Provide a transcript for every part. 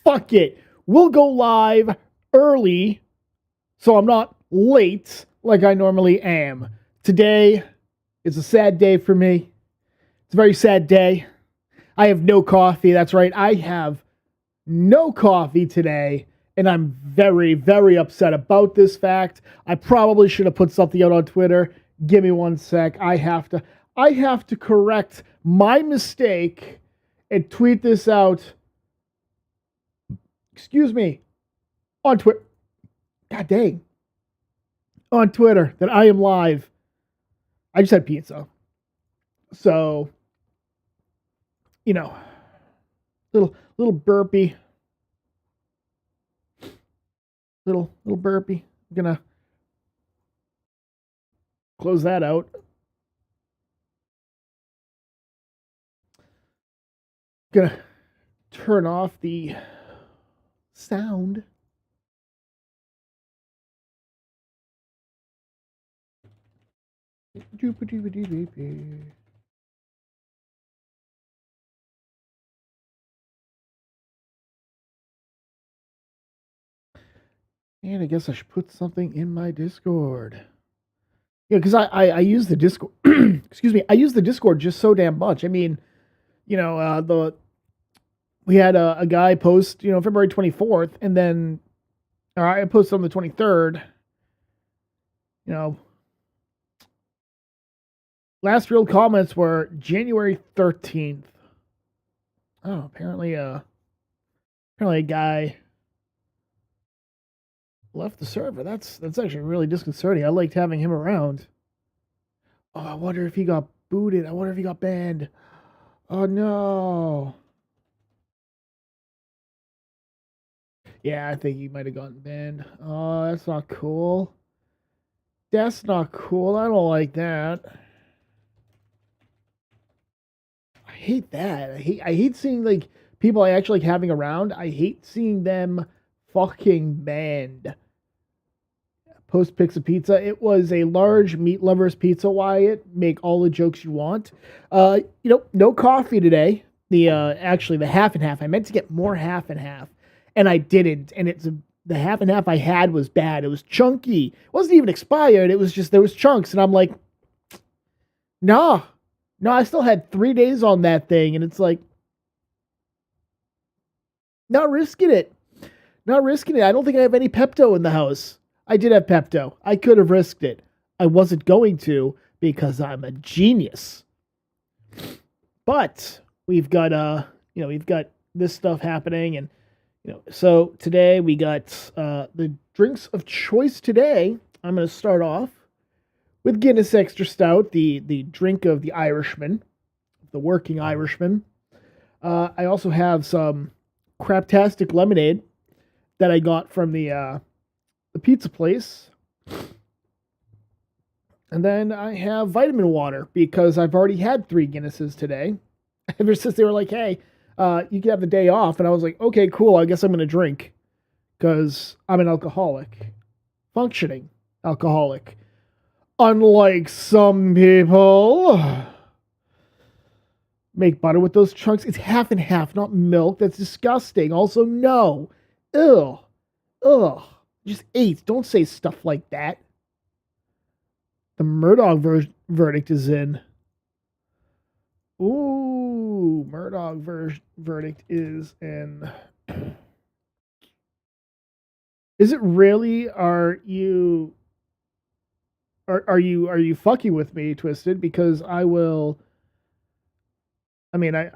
fuck it. We'll go live early so I'm not late like I normally am. Today is a sad day for me. It's a very sad day. I have no coffee. That's right. I have no coffee today, and I'm very, very upset about this fact. I probably should have put something out on Twitter. Give me one sec. I have to correct my mistake and tweet this out. Excuse me. On Twitter. God dang. On Twitter that I am live. I just had pizza. So, little burpee. Little burpee. I'm gonna close that out. Gonna turn off the sound. And I guess I should put something in my Discord. Yeah, because I use the Discord. Excuse me. I use the Discord just so damn much. I mean, we had a guy post, February 24th, and then I posted on the 23rd. Last real comments were January 13th. Oh, apparently a guy left the server. That's actually really disconcerting. I liked having him around. Oh, I wonder if he got booted. I wonder if he got banned. Oh no. Yeah, I think he might have gotten banned. Oh, that's not cool. That's not cool. I don't like that. I hate that. I hate seeing like people I actually like having around. I hate seeing them fucking banned. Post pics of pizza. It was a large meat lovers pizza, Wyatt. Make all the jokes you want. No coffee today. Actually the half and half. I meant to get more half and half, and I didn't. And the half and half I had was bad. It was chunky. It wasn't even expired. It was just there was chunks, and I'm like, nah. No, I still had 3 days on that thing, and it's like, not risking it. Not risking it. I don't think I have any Pepto in the house. I did have Pepto. I could have risked it. I wasn't going to because I'm a genius. But we've got this stuff happening, and so today we got the drinks of choice today. I'm going to start off with Guinness Extra Stout, the drink of the Irishman, the working Irishman. I also have some Craptastic lemonade that I got from the pizza place. And then I have vitamin water because I've already had 3 Guinnesses today. Ever since they were like, hey, you can have the day off. And I was like, okay, cool. I guess I'm going to drink because I'm an alcoholic. Functioning alcoholic. Unlike some people. Make butter with those chunks. It's half and half, not milk. That's disgusting. Also, no. Ugh. Just 8. Don't say stuff like that. The Murdoch verdict is in. Ooh, Murdoch verdict is in. Is it really? Are you fucking with me, Twisted? Because I will. I mean,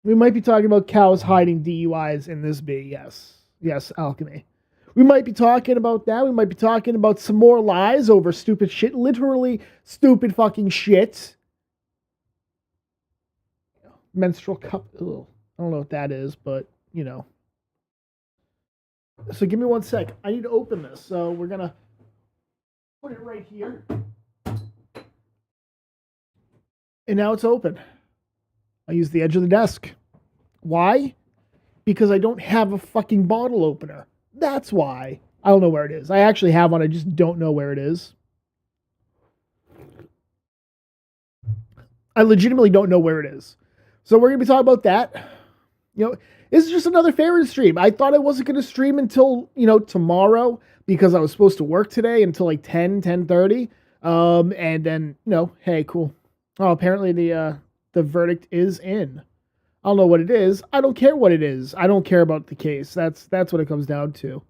we might be talking about cows hiding DUIs in this B. Yes, alchemy. We might be talking about that. We might be talking about some more lies over stupid shit. Literally stupid fucking shit. Menstrual cup. Ugh. I don't know what that is, but, So give me one sec. I need to open this. So we're going to put it right here. And now it's open. I use the edge of the desk. Why? Because I don't have a fucking bottle opener. That's why. I don't know where it is. I actually have one. I just don't know where it is. I legitimately don't know where it is. So we're gonna be talking about that. You know, this is just another favorite stream. I thought I wasn't gonna stream until tomorrow because I was supposed to work today until like 10:30. And then hey, cool. Oh, apparently the verdict is in. I don't know what it is. I don't care what it is. I don't care about the case. That's what it comes down to.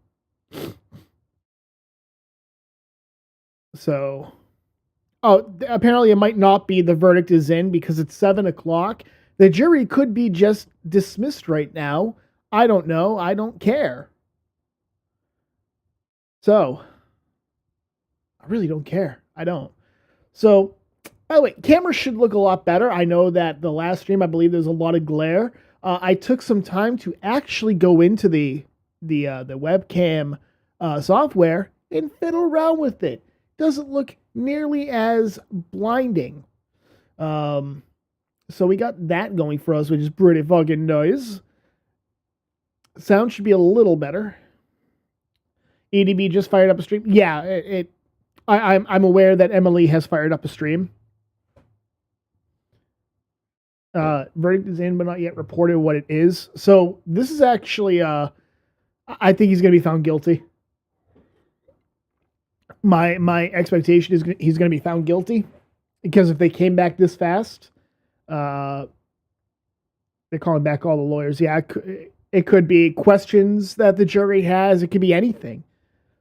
So, apparently it might not be the verdict is in because it's 7:00. The jury could be just dismissed right now. I don't know. I don't care. So, I really don't care. I don't. So, by the way, cameras should look a lot better. I know that the last stream, I believe there's a lot of glare. I took some time to actually go into the webcam software and fiddle around with it. Doesn't look nearly as blinding. So we got that going for us, which is pretty fucking nice. Sound should be a little better. EDB just fired up a stream. Yeah, I'm aware that Emily has fired up a stream. Verdict is in, but not yet reported what it is. So this is actually, I think he's going to be found guilty. My expectation is he's going to be found guilty because if they came back this fast, they're calling back all the lawyers. Yeah, it could be questions that the jury has. It could be anything.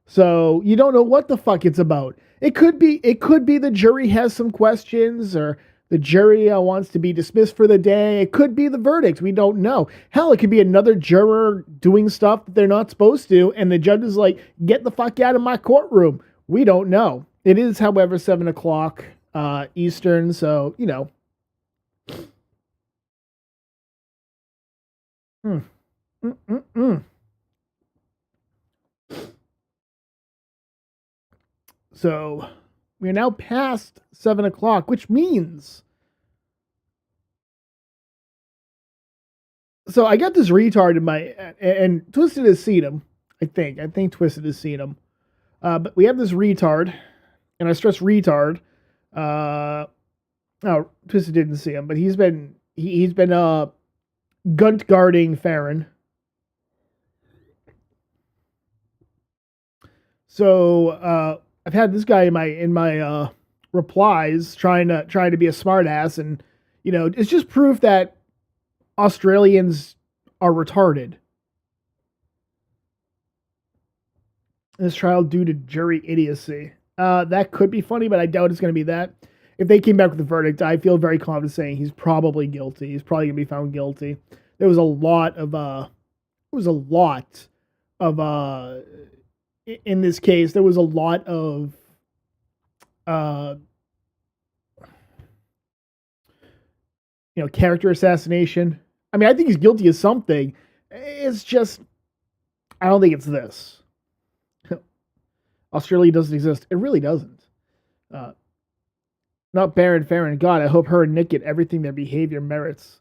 So you don't know what the fuck it's about. It could be the jury has some questions, or the jury wants to be dismissed for the day. It could be the verdict. We don't know. Hell, it could be another juror doing stuff that they're not supposed to, and the judge is like, "Get the fuck out of my courtroom." We don't know. It is, however, 7:00 Eastern, so So we're now past 7:00, which means. So I got this retard in my, and Twisted has seen him. I think Twisted has seen him. But we have this retard, and I stress retard. No, Twisted didn't see him, but he's been gunt guarding Farron. So I've had this guy in my replies trying to be a smartass, and it's just proof that Australians are retarded. This trial due to jury idiocy. That could be funny, but I doubt it's going to be that. If they came back with a verdict, I feel very confident saying he's probably guilty. He's probably going to be found guilty. There was a lot of in this case, there was a lot of character assassination. I mean, I think he's guilty of something. It's just, I don't think it's this. Australia doesn't exist. It really doesn't. Not Baron Farron. God, I hope her and Nick get everything their behavior merits.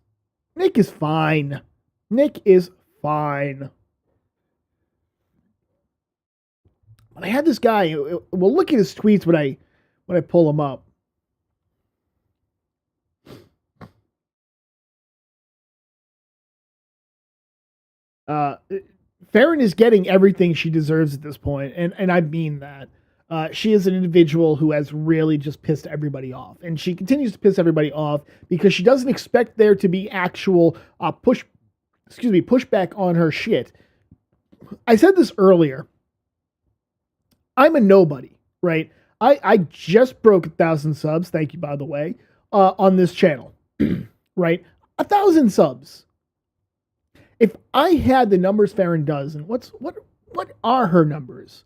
Nick is fine. But I had this guy. Well, look at his tweets when I pull him up. Farron is getting everything she deserves at this point, and I mean that. She is an individual who has really just pissed everybody off, and she continues to piss everybody off because she doesn't expect there to be actual pushback on her shit. I said this earlier. I'm a nobody, right? I just broke 1,000 subs. Thank you, by the way, on this channel, right? 1,000 subs. If I had the numbers Farron does, and what are her numbers?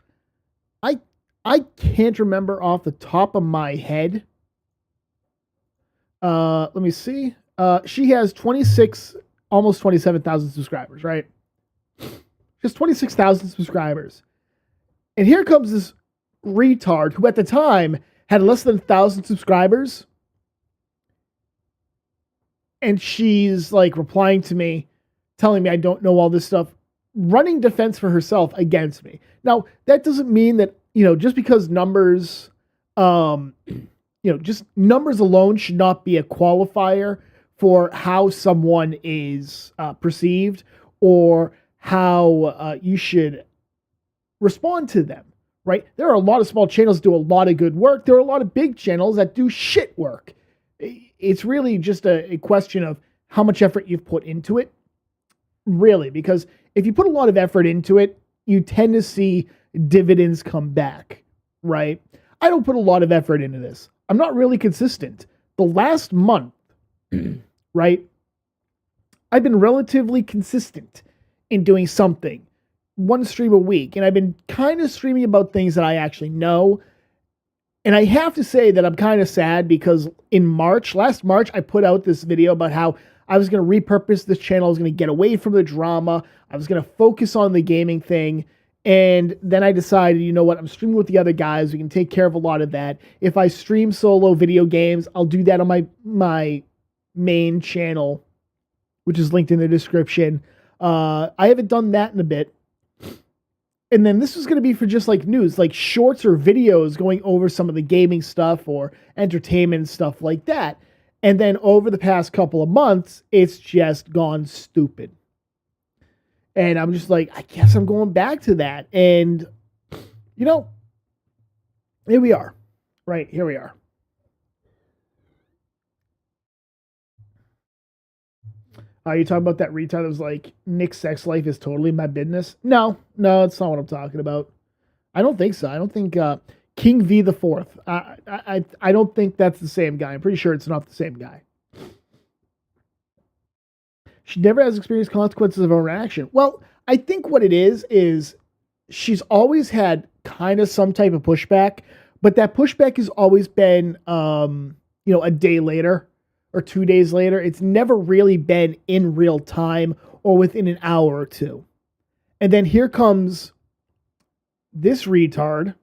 I can't remember off the top of my head. Let me see. She has 26, almost 27,000 subscribers, right? Just 26,000 subscribers. And here comes this retard who at the time had less than 1,000 subscribers. And she's like replying to me, telling me I don't know all this stuff, running defense for herself against me. Now, that doesn't mean that, just because numbers, just numbers alone should not be a qualifier for how someone is perceived or how you should respond to them, right? There are a lot of small channels that do a lot of good work. There are a lot of big channels that do shit work. It's really just a question of how much effort you've put into it, really, because if you put a lot of effort into it, you tend to see dividends come back, right? I don't put a lot of effort into this. I'm not really consistent. The last month, right, I've been relatively consistent in doing something, one stream a week, and I've been kind of streaming about things that I actually know. And I have to say that I'm kind of sad because last March, I put out this video about how I was going to repurpose this channel. I was going to get away from the drama. I was going to focus on the gaming thing. And then I decided, you know what, I'm streaming with the other guys. We can take care of a lot of that. If I stream solo video games, I'll do that on my main channel, which is linked in the description. I haven't done that in a bit. And then this is going to be for just like news, like shorts or videos going over some of the gaming stuff or entertainment stuff like that. And then over the past couple of months, it's just gone stupid. And I'm just like, I guess I'm going back to that. And, you know, here we are. Right, here we are. Are you talking about that retard that was like, Nick's sex life is totally my business? No, that's not what I'm talking about. I don't think so. I don't think King V the Fourth. I don't think that's the same guy. I'm pretty sure it's not the same guy. She never has experienced consequences of her own action. Well, I think what it is she's always had kind of some type of pushback, but that pushback has always been, a day later or 2 days later. It's never really been in real time or within an hour or two. And then here comes this retard,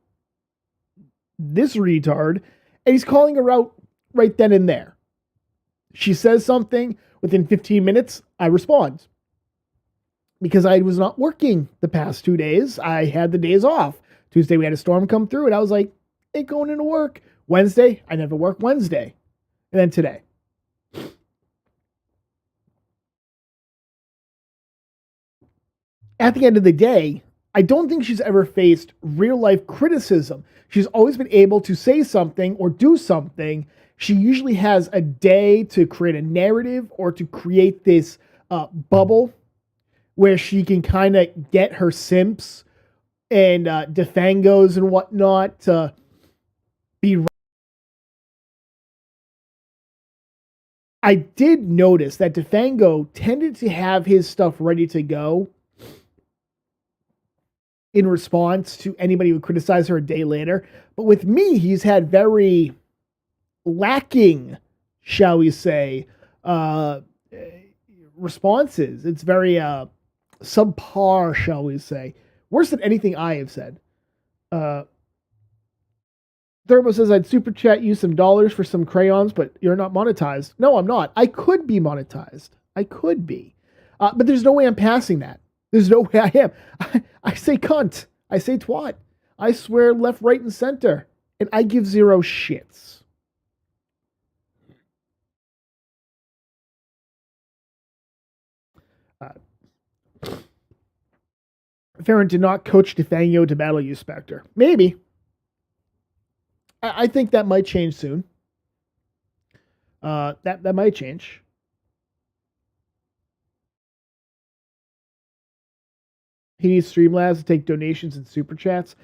and he's calling her out right then and there. She says something. Within 15 minutes, I respond. Because I was not working the past 2 days. I had the days off. Tuesday, we had a storm come through, and I was like, ain't going into work. Wednesday, I never work Wednesday. And then today. At the end of the day, I don't think she's ever faced real-life criticism. She's always been able to say something or do something. She usually has a day to create a narrative or to create this bubble where she can kind of get her simps and defangos and whatnot to be. I did notice that Defango tended to have his stuff ready to go in response to anybody who would criticize her a day later. But with me, he's had very lacking, shall we say, responses. It's very subpar, shall we say. Worse than anything I have said. Thurbo says, I'd super chat you some dollars for some crayons, but you're not monetized. No, I'm not. I could be monetized. I could be. But there's no way I'm passing that. There's no way I am. I say cunt. I say twat. I swear left, right, and center. And I give zero shits. Farron did not coach Defango to battle you, Spectre. Maybe. I think that might change soon. That might change. He needs Streamlabs to take donations and super chats.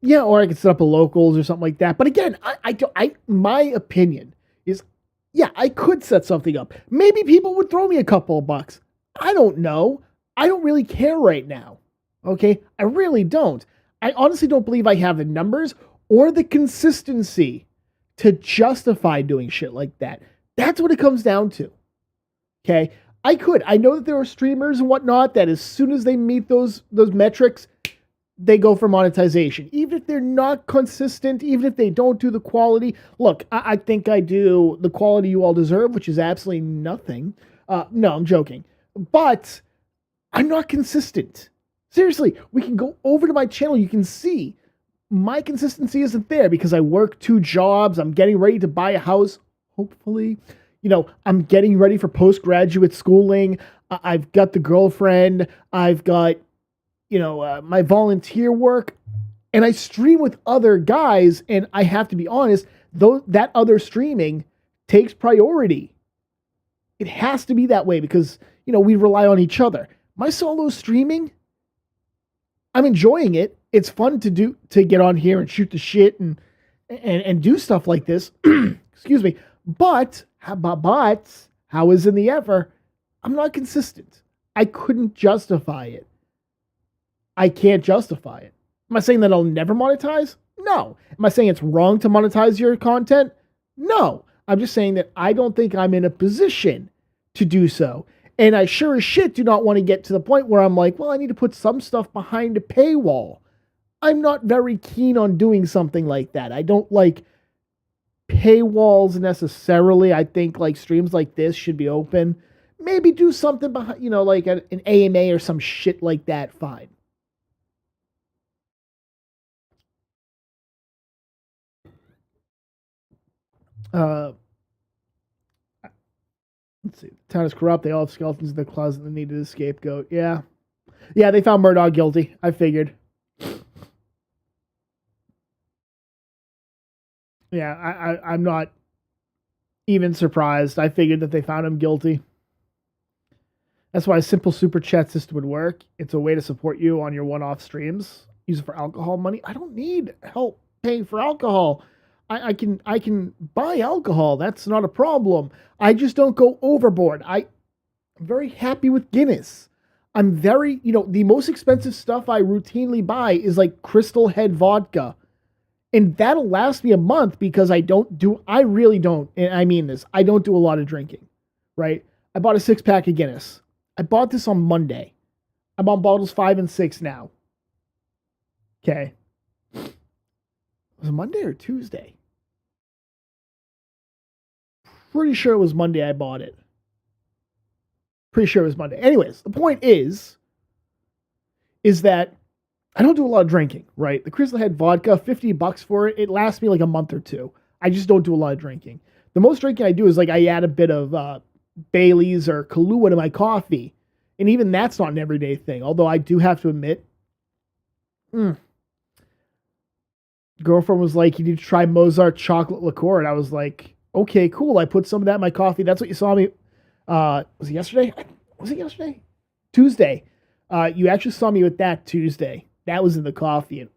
Yeah, or I could set up a locals or something like that. But again, my opinion is, yeah, I could set something up. Maybe people would throw me a couple of bucks. I don't know. I don't really care right now. Okay? I really don't. I honestly don't believe I have the numbers or the consistency to justify doing shit like that. That's what it comes down to. Okay? I know that there are streamers and whatnot that as soon as they meet those metrics, they go for monetization. Even if they're not consistent, even if they don't do the quality. Look, I think I do the quality you all deserve, which is absolutely nothing. No, I'm joking. But I'm not consistent. Seriously, we can go over to my channel. You can see my consistency isn't there because I work 2 jobs. I'm getting ready to buy a house, hopefully. I'm getting ready for postgraduate schooling. I've got the girlfriend. I've got, my volunteer work, and I stream with other guys. And I have to be honest, though, that other streaming takes priority. It has to be that way because, we rely on each other. My solo streaming, I'm enjoying it. It's fun to get on here and shoot the shit and do stuff like this. Excuse me. But how is in the ever? I'm not consistent. I couldn't justify it. I can't justify it. Am I saying that I'll never monetize? No. Am I saying it's wrong to monetize your content? No. I'm just saying that I don't think I'm in a position to do so. And I sure as shit do not want to get to the point where I'm like, well, I need to put some stuff behind a paywall. I'm not very keen on doing something like that. I don't like paywalls necessarily. I think like streams like this should be open. Maybe do something behind, like an AMA or some shit like that. Fine. Uh, let's see. The town is corrupt. They all have skeletons in the closet and needed a scapegoat. Yeah. Yeah, they found Murdoch guilty. I figured. Yeah, I'm not even surprised. I figured that they found him guilty. That's why a simple super chat system would work. It's a way to support you on your one-off streams. Use it for alcohol money. I don't need help paying for alcohol. I can buy alcohol. That's not a problem. I just don't go overboard. I'm very happy with Guinness. I'm very, the most expensive stuff I routinely buy is like Crystal Head vodka. And that'll last me a month because I really don't, and I mean this, I don't do a lot of drinking, right? I bought a 6-pack of Guinness. I bought this on Monday. I'm on bottles 5 and 6 now. Okay. Was it Monday or Tuesday? Pretty sure it was Monday I bought it. Pretty sure it was Monday. Anyways, the point is that I don't do a lot of drinking, right? The Crystal Head vodka, $50 for it. It lasts me like a month or two. I just don't do a lot of drinking. The most drinking I do is like I add a bit of Bailey's or Kahlua to my coffee. And even that's not an everyday thing. Although I do have to admit, girlfriend was like, you need to try Mozart chocolate liqueur. And I was like, okay, cool. I put some of that in my coffee. That's what you saw me. Was it yesterday? Was it yesterday? Tuesday. You actually saw me with that Tuesday. That was in the coffee. And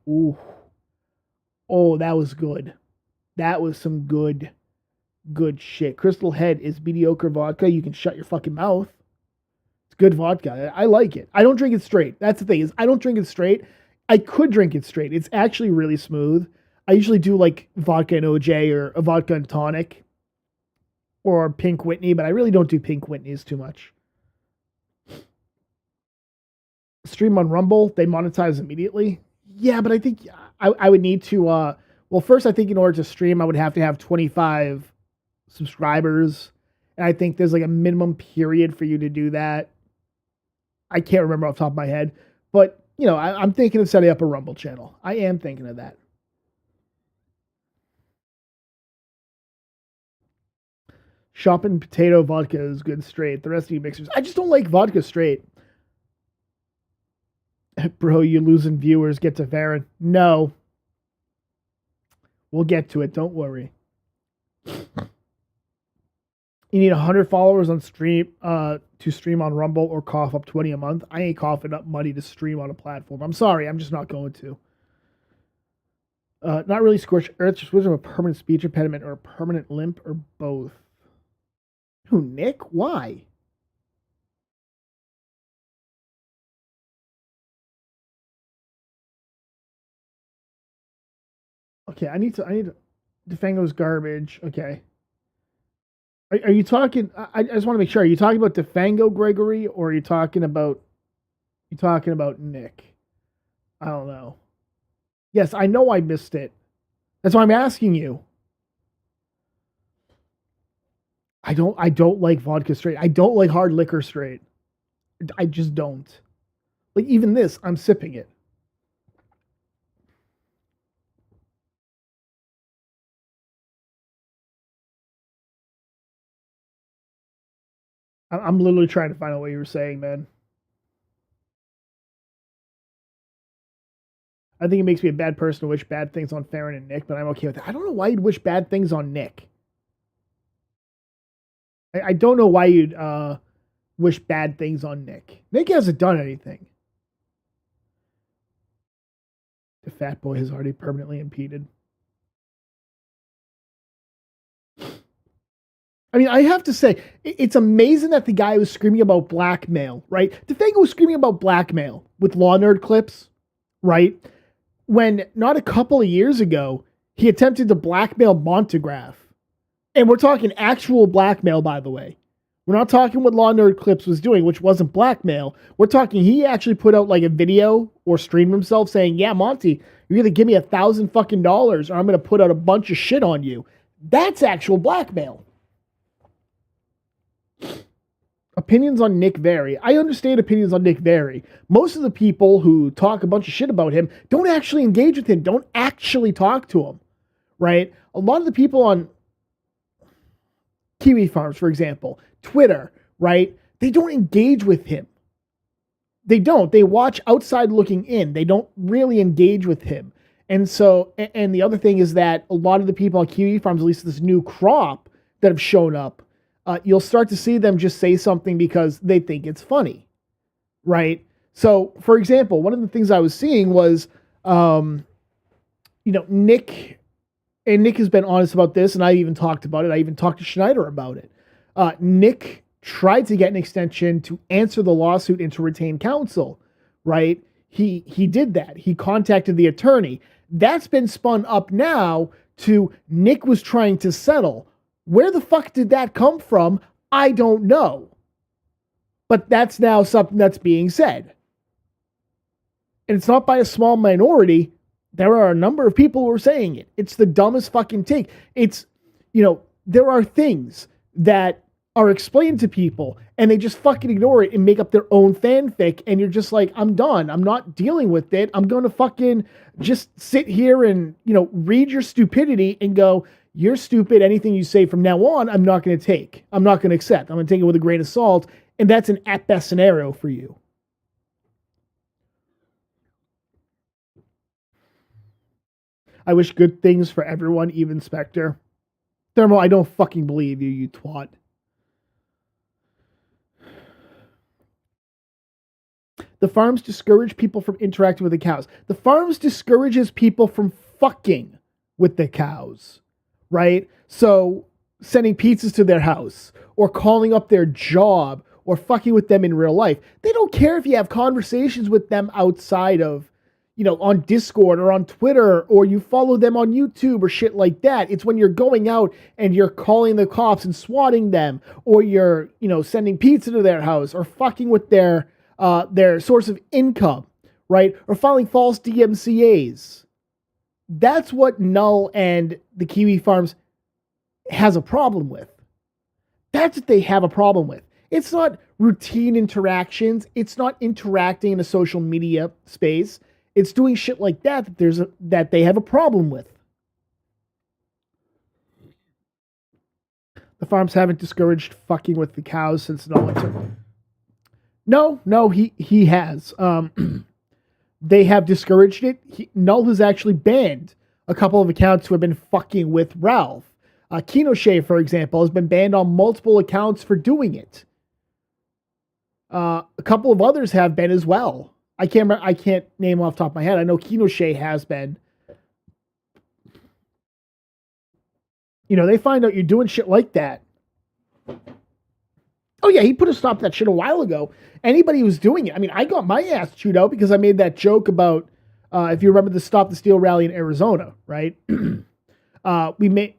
that was good. That was some good shit. Crystal Head is mediocre vodka. You can shut your fucking mouth. It's good vodka. I like it. I don't drink it straight. That's the thing is I don't drink it straight. I could drink it straight. It's actually really smooth. I usually do like vodka and OJ or a vodka and tonic or Pink Whitney, but I really don't do Pink Whitneys too much. Stream on Rumble, they monetize immediately. Yeah, but I think I would need to. Well, first, I think in order to stream, I would have to have 25 subscribers. And I think there's like a minimum period for you to do that. I can't remember off the top of my head. But, I'm thinking of setting up a Rumble channel. I am thinking of that. Shopping potato vodka is good straight. The rest of you mixers, I just don't like vodka straight. Bro, you losing viewers. Get to Farron. No. We'll get to it. Don't worry. You need 100 followers on stream to stream on Rumble or cough up 20 a month. I ain't coughing up money to stream on a platform. I'm sorry. I'm just not going to. Not really scorched earth. Just wisdom of a permanent speech impediment or a permanent limp or both. Who, Nick? Why? Okay, I need to. Defango's garbage. Okay. Are you talking? I just want to make sure. Are you talking about Defango Gregory or are you talking about? Nick? I don't know. Yes, I know I missed it. That's why I'm asking you. I don't like vodka straight. I don't like hard liquor straight. I just don't. Like even this, I'm sipping it. I'm literally trying to find out what you were saying, man. I think it makes me a bad person to wish bad things on Farron and Nick, but I'm okay with that. I don't know why you'd wish bad things on Nick. I don't know why you'd wish bad things on Nick. Nick hasn't done anything. The fat boy has already permanently impeded. I mean, I have to say, it's amazing that the guy was screaming about blackmail, right? The thing was screaming about blackmail with Law Nerd clips, right? When not a couple of years ago, he attempted to blackmail Montegraph. And we're talking actual blackmail, by the way. We're not talking what Law Nerd Clips was doing, which wasn't blackmail. We're talking he actually put out like a video or streamed himself saying, yeah, Monty, you're gonna give me $1,000 fucking dollars or I'm gonna put out a bunch of shit on you. That's actual blackmail. Opinions on Nick vary. I understand opinions on Nick vary. Most of the people who talk a bunch of shit about him don't actually engage with him, don't actually talk to him, right? A lot of the people on Kiwi Farms, for example, Twitter, right? They don't engage with him. They don't. They watch outside looking in. They don't really engage with him. And so, and the other thing is that a lot of the people on Kiwi Farms, at least this new crop that have shown up, you'll start to see them just say something because they think it's funny, right? So, for example, one of the things I was seeing was, Nick, and Nick has been honest about this, and I even talked about it. I even talked to Schneider about it. Nick tried to get an extension to answer the lawsuit and to retain counsel, right? He did that. He contacted the attorney. That's been spun up now to Nick was trying to settle. Where the fuck did that come from? I don't know. But that's now something that's being said. And it's not by a small minority. There are a number of people who are saying it. It's the dumbest fucking take. It's, there are things that are explained to people and they just fucking ignore it and make up their own fanfic. And you're just like, I'm done. I'm not dealing with it. I'm going to fucking just sit here and, read your stupidity and go, you're stupid. Anything you say from now on, I'm not going to take. I'm not going to accept. I'm going to take it with a grain of salt. And that's an at best scenario for you. I wish good things for everyone, even Spectre. Thermo, I don't fucking believe you, you twat. The farms discourage people from interacting with the cows. The farms discourages people from fucking with the cows, right? So sending pizzas to their house or calling up their job or fucking with them in real life. They don't care if you have conversations with them outside of, on Discord or on Twitter, or you follow them on YouTube or shit like that. It's when you're going out and you're calling the cops and swatting them, or you're, sending pizza to their house or fucking with their source of income, right? Or filing false DMCAs. That's what Null and the Kiwi Farms has a problem with. That's what they have a problem with. It's not routine interactions. It's not interacting in a social media space. It's doing shit like that that they have a problem with. The farms haven't discouraged fucking with the cows since Null. No, he has. They have discouraged it. Null has actually banned a couple of accounts who have been fucking with Ralph. Kinoshea, for example, has been banned on multiple accounts for doing it. A couple of others have been as well. I can't name off the top of my head. I know Kinoshea has been. They find out you're doing shit like that. Oh yeah, he put a stop to that shit a while ago. Anybody who's doing it. I mean, I got my ass chewed out because I made that joke about, if you remember the Stop the Steal rally in Arizona, right? We made,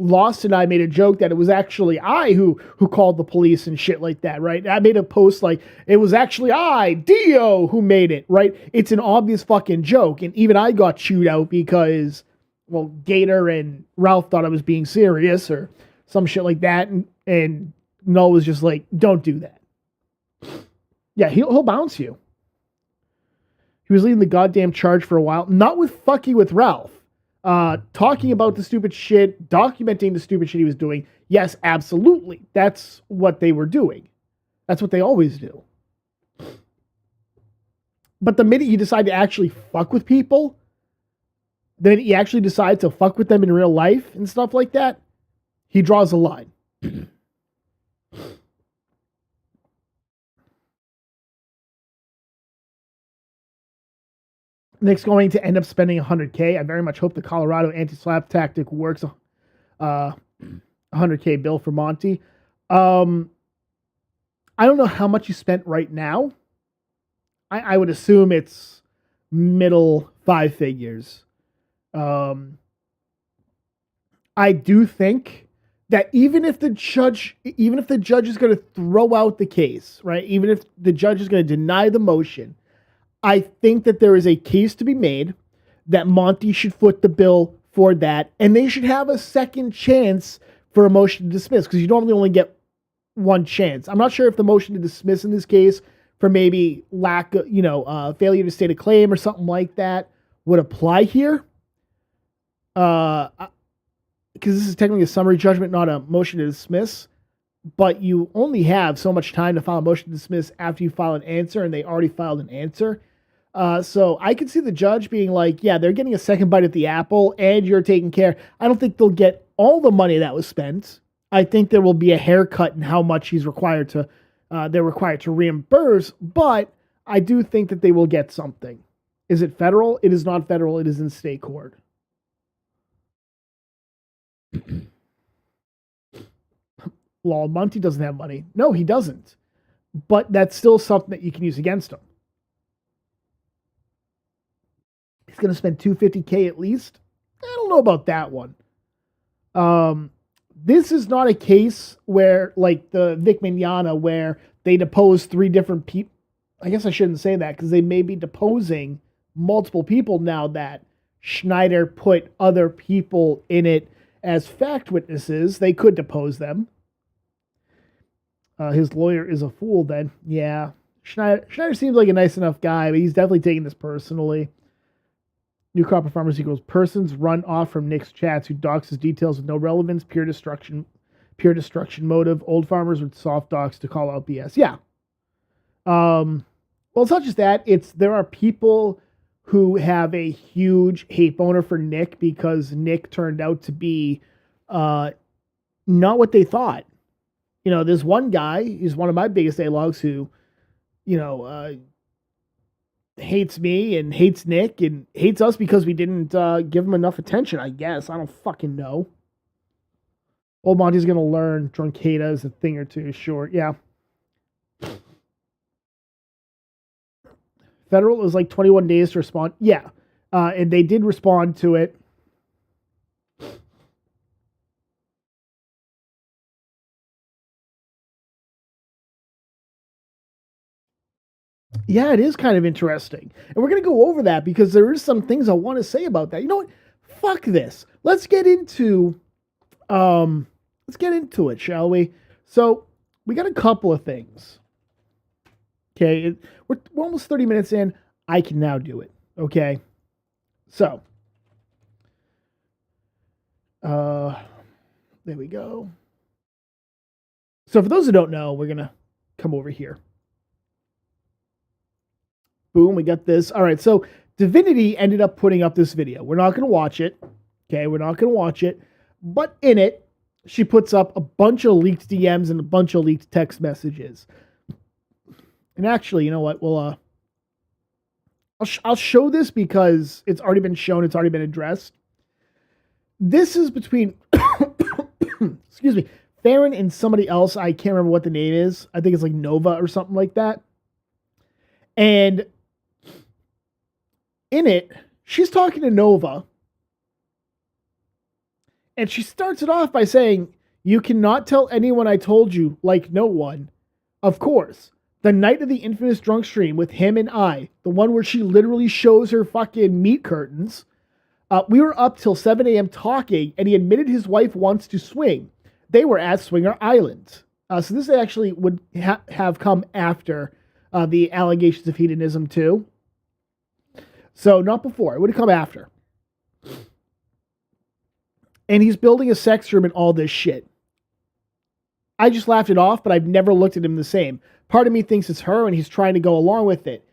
Lost and I made a joke that it was actually I who called the police and shit like that, right? I made a post like, it was actually I, Dio, who made it, right? It's an obvious fucking joke. And even I got chewed out because, well, Gator and Ralph thought I was being serious or some shit like that. And Null was just like, don't do that. Yeah, he'll bounce you. He was leading the goddamn charge for a while, not with fucking with Ralph. Talking about the stupid shit, documenting the stupid shit he was doing. Yes, absolutely. That's what they were doing. That's what they always do. But the minute you decide to actually fuck with people, then he actually decides to fuck with them in real life and stuff like that, he draws a line. Nick's going to end up spending $100K. I very much hope the Colorado anti-slap tactic works. 100K bill for Monty. I don't know how much you spent right now. I would assume it's middle five figures. I do think that even if the judge is going to throw out the case, right? Even if the judge is going to deny the motion, I think that there is a case to be made that Monty should foot the bill for that, and they should have a second chance for a motion to dismiss, because you normally only get one chance. I'm not sure if the motion to dismiss in this case for maybe lack of, failure to state a claim or something like that would apply here. Because this is technically a summary judgment, not a motion to dismiss. But you only have so much time to file a motion to dismiss after you file an answer, and they already filed an answer. So I could see the judge being like, yeah, they're getting a second bite at the apple, and you're taking care. I don't think they'll get all the money that was spent. I think there will be a haircut in how much they're required to reimburse, but I do think that they will get something. Is it federal? It is not federal. It is in state court. Lol, Monty doesn't have money. No, he doesn't. But that's still something that you can use against him. He's going to spend $250K at least. I don't know about that one. This is not a case where, like the Vic Mignogna, where they depose three different people. I guess I shouldn't say that, because they may be deposing multiple people now that Schneider put other people in it as fact witnesses. They could depose them. His lawyer is a fool then. Yeah. Schneider seems like a nice enough guy, but he's definitely taking this personally. New crop of farmers equals persons run off from Nick's chats who doxes details with no relevance, pure destruction motive. Old farmers with soft docs to call out BS. Yeah. Well, it's not just that. There are people who have a huge hate boner for Nick because Nick turned out to be not what they thought. There's one guy, he's one of my biggest A-logs, who, hates me and hates Nick and hates us because we didn't give him enough attention, I guess. I don't fucking know. Old Monty's going to learn Drunkata is a thing or two short. Yeah. Federal is like 21 days to respond. Yeah. And they did respond to it. Yeah, it is kind of interesting. And we're going to go over that because there is some things I want to say about that. You know what? Fuck this. Let's get into it, shall we? So, we got a couple of things. Okay, we're almost 30 minutes in. I can now do it. Okay? So, there we go. So, for those who don't know, we're going to come over here. Boom, we got this. All right, so Divinity ended up putting up this video. We're not going to watch it. Okay, we're not going to watch it. But in it, she puts up a bunch of leaked DMs and a bunch of leaked text messages. And actually, you know what? Well, I'll show this because it's already been shown. It's already been addressed. This is between, excuse me, Farron and somebody else. I can't remember what the name is. I think it's like Nova or something like that. And in it, she's talking to Nova. And she starts it off by saying, "You cannot tell anyone I told you, like no one. Of course, the night of the infamous drunk stream with him and I, the one where she literally shows her fucking meat curtains, we were up till 7 a.m. talking, and he admitted his wife wants to swing. They were at Swinger Island." So this actually would have come after the allegations of hedonism too. So not before. It would have come after. And he's building a sex room and all this shit. I just laughed it off, but I've never looked at him the same. Part of me thinks it's her and he's trying to go along with it.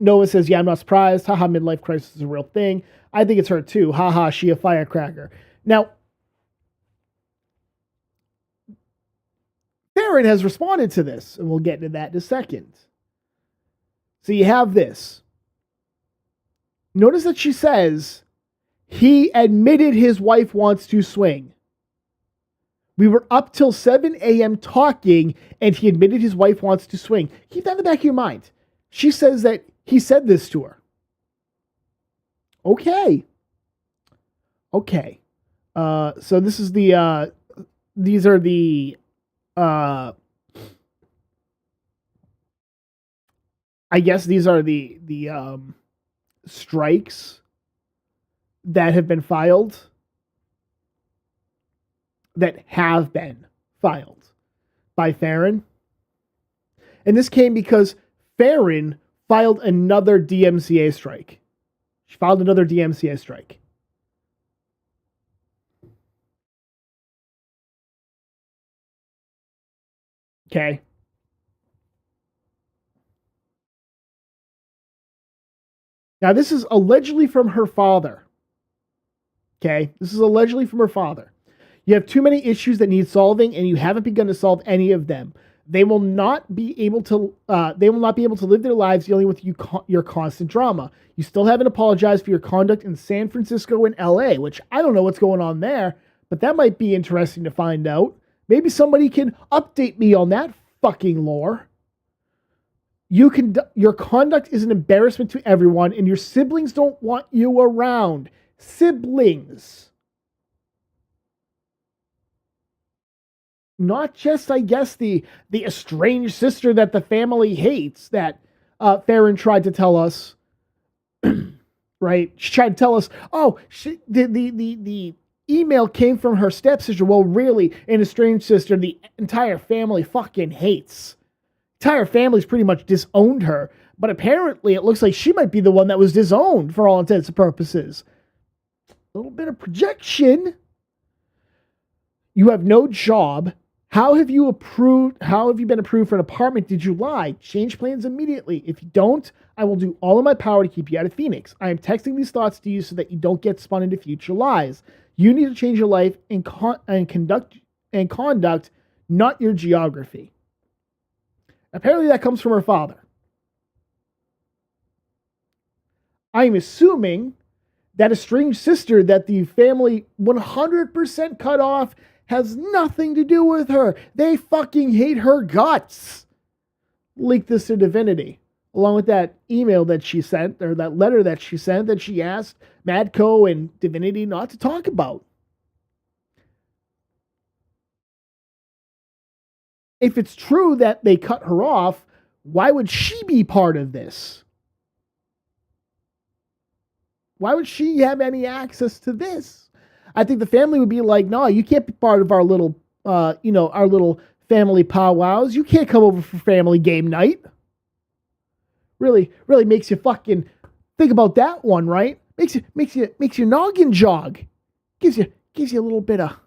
Noah says, yeah, I'm not surprised. Haha, midlife crisis is a real thing. I think it's her too. Haha, she a firecracker. Now, Farron has responded to this, and we'll get into that in a second. So you have this. Notice that she says, he admitted his wife wants to swing. We were up till 7 a.m. talking, and he admitted his wife wants to swing. Keep that in the back of your mind. She says that he said this to her. Okay. So this is the, these are the, I guess these are the strikes that have been filed, that have been filed by Farron. And this came because Farron filed another DMCA strike. She filed another DMCA strike. Okay. Now, this is allegedly from her father. Okay. This is allegedly from her father. You have too many issues that need solving, and you haven't begun to solve any of them. They will not be able to. They will not be able to live their lives dealing with your constant drama. You still haven't apologized for your conduct in San Francisco and L.A., which I don't know what's going on there, but that might be interesting to find out. Maybe somebody can update me on that fucking lore. Your conduct is an embarrassment to everyone, and your siblings don't want you around. Siblings. Not just, I guess, the estranged sister that the family hates that Farron tried to tell us. Right? She tried to tell us, oh, the email came from her stepsister. Well, really, an estranged sister the entire family fucking hates. Entire family's pretty much disowned her, but apparently it looks like she might be the one that was disowned for all intents and purposes. A little bit of projection. You have no job. How have you been approved for an apartment? Did you lie? Change plans immediately. If you don't, I will do all in my power to keep you out of Phoenix. I am texting these thoughts to you so that you don't get spun into future lies. You need to change your life and conduct, not your geography. Apparently that comes from her father. I'm assuming that estranged sister that the family 100% cut off has nothing to do with her. They fucking hate her guts. Leaked this to Divinity, along with that email that she sent, or that letter that she sent, that she asked Madco and Divinity not to talk about. If it's true that they cut her off, why would she be part of this? Why would she have any access to this? I think the family would be like, no, you can't be part of our little, our little family powwows. You can't come over for family game night. Really makes you fucking think about that one, right? Makes your noggin jog. Gives you a little bit of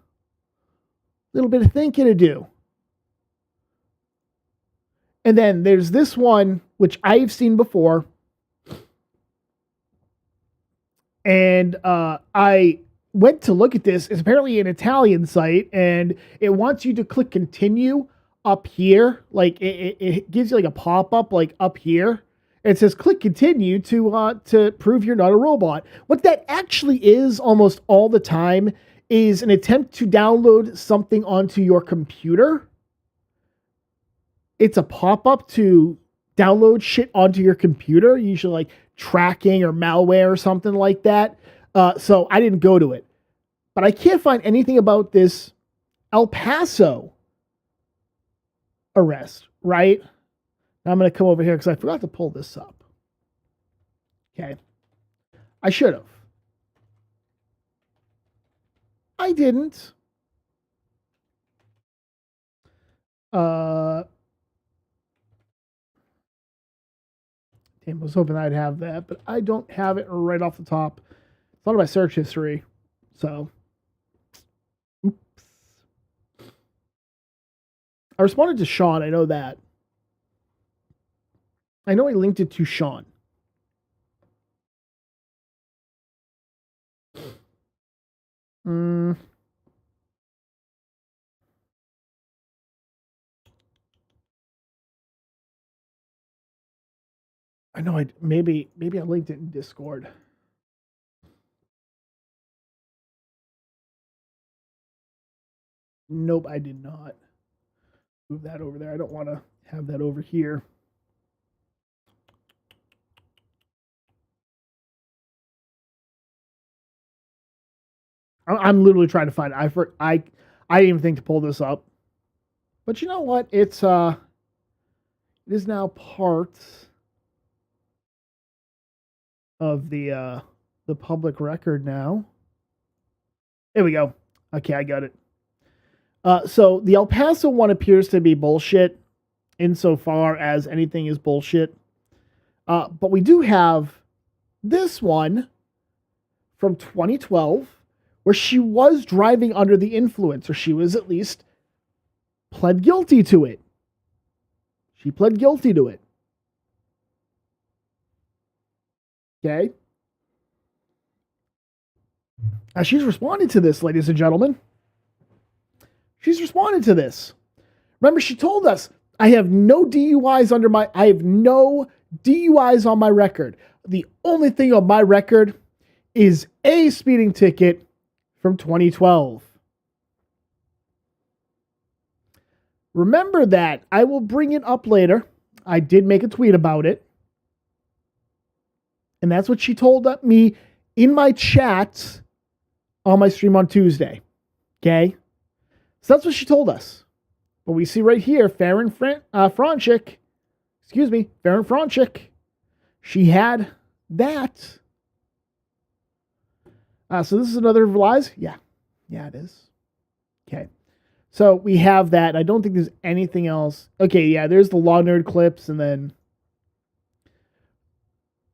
thinking to do. And then there's this one, which I've seen before. And I went to look at this. It's apparently an Italian site, and it wants you to click continue up here. Like it gives you like a pop-up like up here. It says click continue to prove you're not a robot. What that actually is almost all the time is an attempt to download something onto your computer. It's a pop-up to download shit onto your computer, usually like tracking or malware or something like that. So I didn't go to it. But I can't find anything about this El Paso arrest, right? Now I'm going to come over here because I forgot to pull this up. Okay. I should have. I didn't. Damn, I was hoping I'd have that, but I don't have it right off the top. It's not in my search history. So, oops. I responded to Sean. I know that. I know I linked it to Sean. Mm. I know maybe I linked it in Discord. Nope, I did not. Move that over there. I don't want to have that over here. I'm literally trying to find it. I didn't even think to pull this up. But you know what? It is now part of the public record now. There we go. Okay, I got it. So the El Paso one appears to be bullshit insofar as anything is bullshit. But we do have this one from 2012 where she was driving under the influence, or she was at least pled guilty to it. She pled guilty to it. Okay? She's responded to this, ladies and gentlemen. She's responded to this. Remember, she told us, I have no DUIs on my record. The only thing on my record is a speeding ticket from 2012. Remember that. I will bring it up later. I did make a tweet about it. And that's what she told me in my chats on my stream on Tuesday. Okay? So that's what she told us. But we see right here, Farron Franchik. She had that. So this is another of her lies? Yeah. Yeah, it is. Okay. So we have that. I don't think there's anything else. Okay, yeah, there's the Law Nerd clips, and then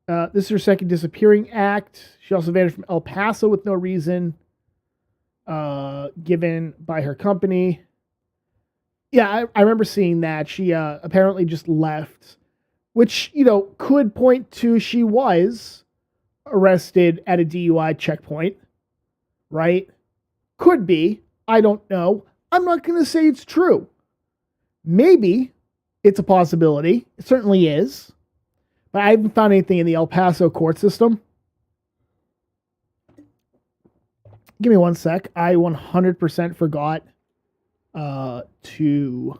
this is her second disappearing act. She also vanished from El Paso with no reason given by her company. Yeah, I remember seeing that. She apparently just left, which, could point to she was arrested at a DUI checkpoint, right? Could be. I don't know. I'm not going to say it's true. Maybe it's a possibility. It certainly is. But I haven't found anything in the El Paso court system. Give me one sec. I 100% forgot to...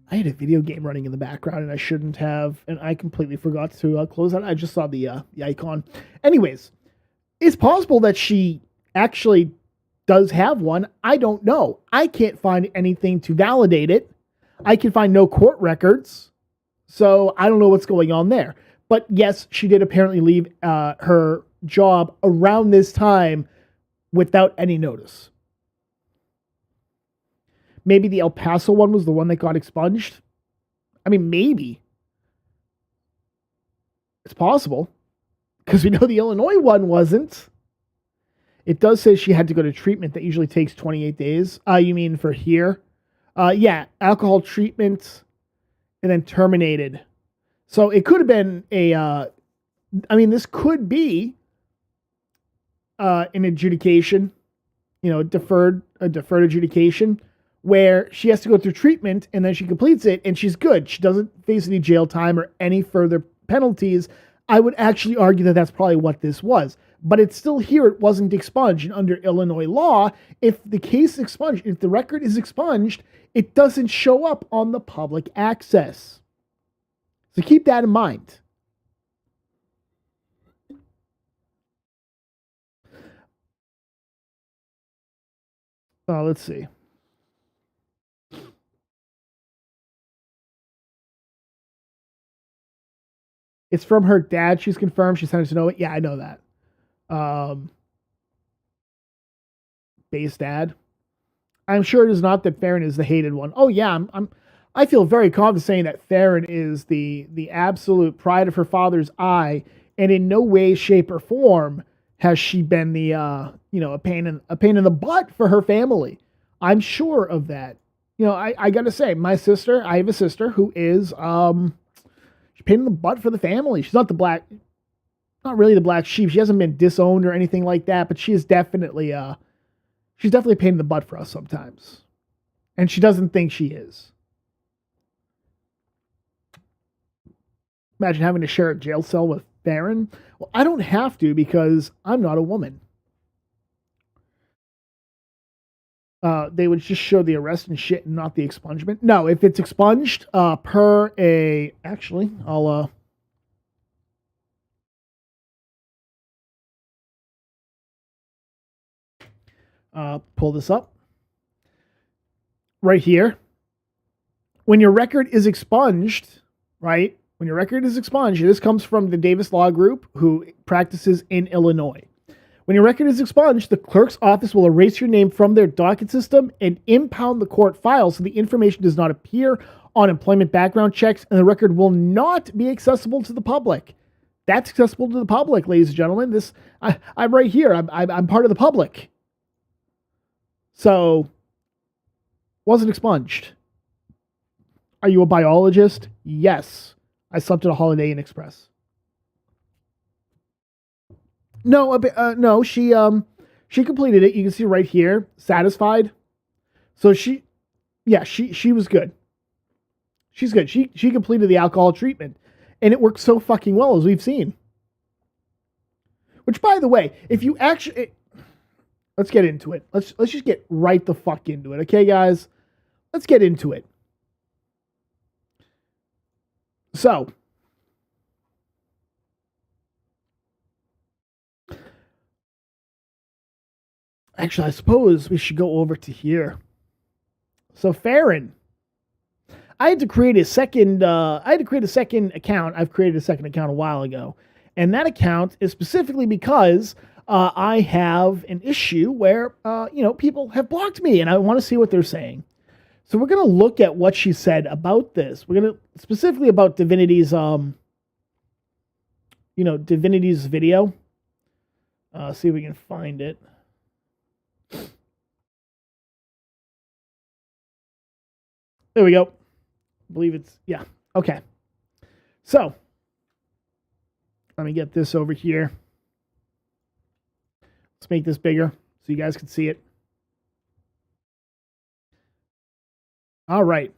I had a video game running in the background and I shouldn't have, and I completely forgot to close that. I just saw the icon. Anyways, it's possible that she actually does have one. I don't know. I can't find anything to validate it. I can find no court records. So I don't know what's going on there. But yes, she did apparently leave her job around this time without any notice. Maybe the El Paso one was the one that got expunged. I mean, maybe. It's possible. Because we know the Illinois one wasn't. It does say she had to go to treatment that usually takes 28 days. You mean for here? Yeah, alcohol treatment and then terminated. So it could have been this could be an adjudication, a deferred adjudication, where she has to go through treatment and then she completes it and she's good. She doesn't face any jail time or any further penalties. I would actually argue that that's probably what this was. But it's still here. It wasn't expunged. And under Illinois law, if the case is expunged, if the record is expunged, it doesn't show up on the public access. So keep that in mind. Let's see. It's from her dad. She's confirmed. She sent us to know it. Yeah, I know that. Base dad. I'm sure it is not that Farron is the hated one. Oh yeah, I feel very confident saying that Farron is the absolute pride of her father's eye, and in no way, shape, or form has she been the a pain in the butt for her family. I'm sure of that. I gotta say, I have a sister who is she's pain in the butt for the family. She's not really the black sheep. She hasn't been disowned or anything like that, but she's definitely a pain in the butt for us sometimes. And she doesn't think she is. Imagine having to share a jail cell with Farron. Well, I don't have to because I'm not a woman. They would just show the arrest and shit and not the expungement. No, if it's expunged, actually, I'll, pull this up. Right here. When your record is expunged, right? When your record is expunged, this comes from the Davis Law Group, who practices in Illinois. When your record is expunged, the clerk's office will erase your name from their docket system and impound the court file so the information does not appear on employment background checks, and the record will not be accessible to the public. That's accessible to the public, ladies and gentlemen. I'm right here. I'm part of the public. So, wasn't expunged. Are you a biologist? Yes. I slept at a Holiday Inn Express. No, no, she completed it. You can see right here, satisfied. So she was good. She's good. She completed the alcohol treatment, and it worked so fucking well, as we've seen. Which, by the way, if you actually, let's get into it. Let's just get right the fuck into it, okay, guys? Let's get into it. So, actually, I suppose we should go over to here. So, Farron, I had to create a second account. I've created a second account a while ago, and that account is specifically because I have an issue where people have blocked me, and I want to see what they're saying. So we're going to look at what she said about this. We're going to specifically about Divinity's, Divinity's video. See if we can find it. There we go. I believe it's, yeah. Okay. So, let me get this over here. Let's make this bigger so you guys can see it. All right.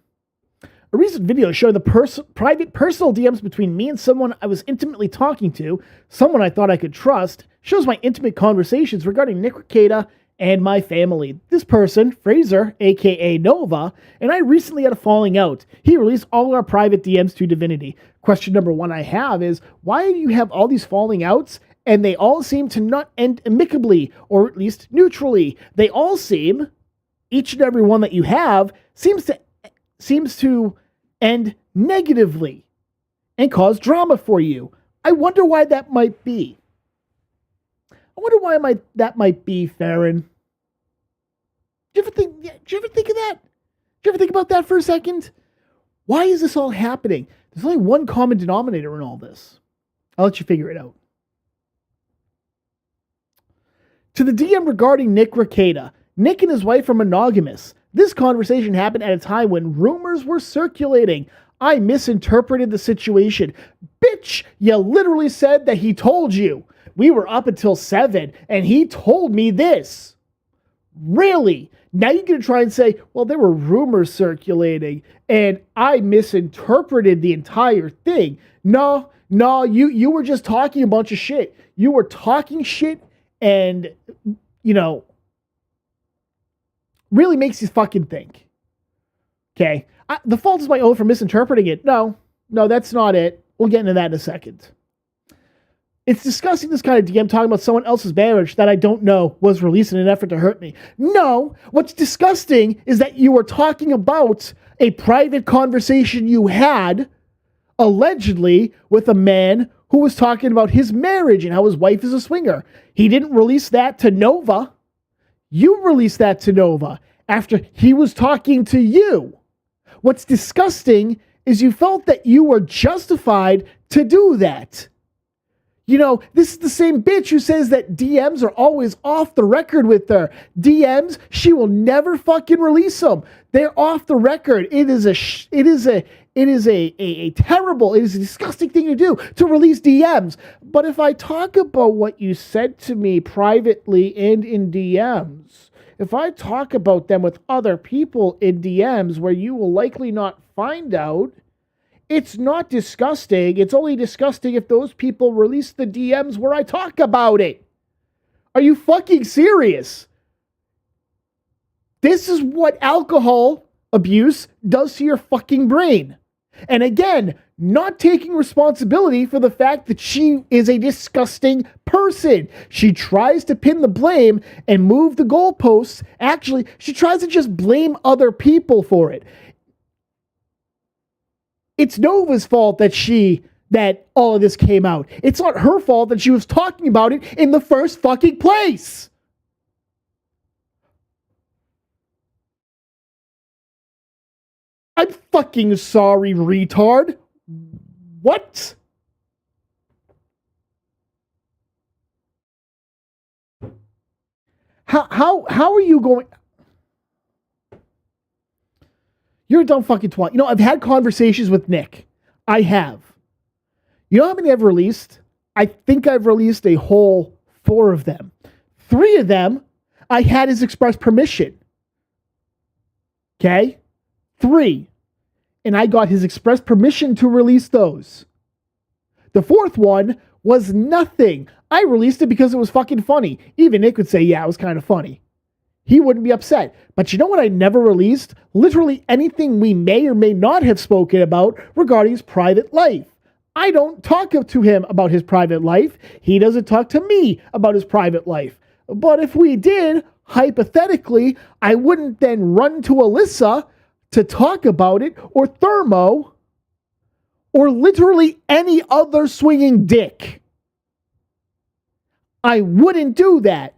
A recent video showed the private personal DMs between me and someone I was intimately talking to, someone I thought I could trust, shows my intimate conversations regarding Nick Rekieta and my family. This person, Fraser, aka Nova, and I recently had a falling out. He released all our private DMs to Divinity. Question number one I have is, why do you have all these falling outs and they all seem to not end amicably, or at least neutrally? They all seem, each and every one that you have, seems to end negatively and cause drama for you. I wonder why that might be. That might be, Farron. Do you ever think of that? Do you ever think about that for a second? Why is this all happening? There's only one common denominator in all this. I'll let you figure it out. To the DM regarding Nick Rekieta, Nick and his wife are monogamous. This conversation happened at a time when rumors were circulating. I misinterpreted the situation. Bitch, you literally said that he told you. We were up until 7, and he told me this. Really? Now you're going to try and say, well, there were rumors circulating, and I misinterpreted the entire thing. No, you were just talking a bunch of shit. You were talking shit, and, really makes you fucking think. Okay? The fault is my own for misinterpreting it. No, that's not it. We'll get into that in a second. It's disgusting this kind of DM talking about someone else's marriage that I don't know was released in an effort to hurt me. No, what's disgusting is that you were talking about a private conversation you had, allegedly, with a man who was talking about his marriage and how his wife is a swinger. He didn't release that to Nova. You released that to Nova after he was talking to you. What's disgusting is you felt that you were justified to do that. This is the same bitch who says that DMs are always off the record with her. DMs, she will never fucking release them. They're off the record. It is a terrible, it is a disgusting thing to do, to release DMs. But if I talk about what you said to me privately and in DMs, if I talk about them with other people in DMs where you will likely not find out, it's not disgusting. It's only disgusting if those people release the DMs where I talk about it. Are you fucking serious? This is what alcohol abuse does to your fucking brain. And again, not taking responsibility for the fact that she is a disgusting person. She tries to pin the blame and move the goalposts. Actually, she tries to just blame other people for it. It's Nova's fault that all of this came out. It's not her fault that she was talking about it in the first fucking place. I'm fucking sorry, retard. What? How are you going? You're a dumb fucking twat. I've had conversations with Nick. I have. You know how many I've released? I think I've released a whole 4 of them. 3 of them, I had his express permission. Okay? 3. And I got his express permission to release those. The 4th one was nothing. I released it because it was fucking funny. Even Nick would say, yeah, it was kind of funny. He wouldn't be upset. But you know what I never released? Literally anything we may or may not have spoken about regarding his private life. I don't talk to him about his private life. He doesn't talk to me about his private life. But if we did, hypothetically, I wouldn't then run to Alyssa to talk about it, or Thermo, or literally any other swinging dick. I wouldn't do that.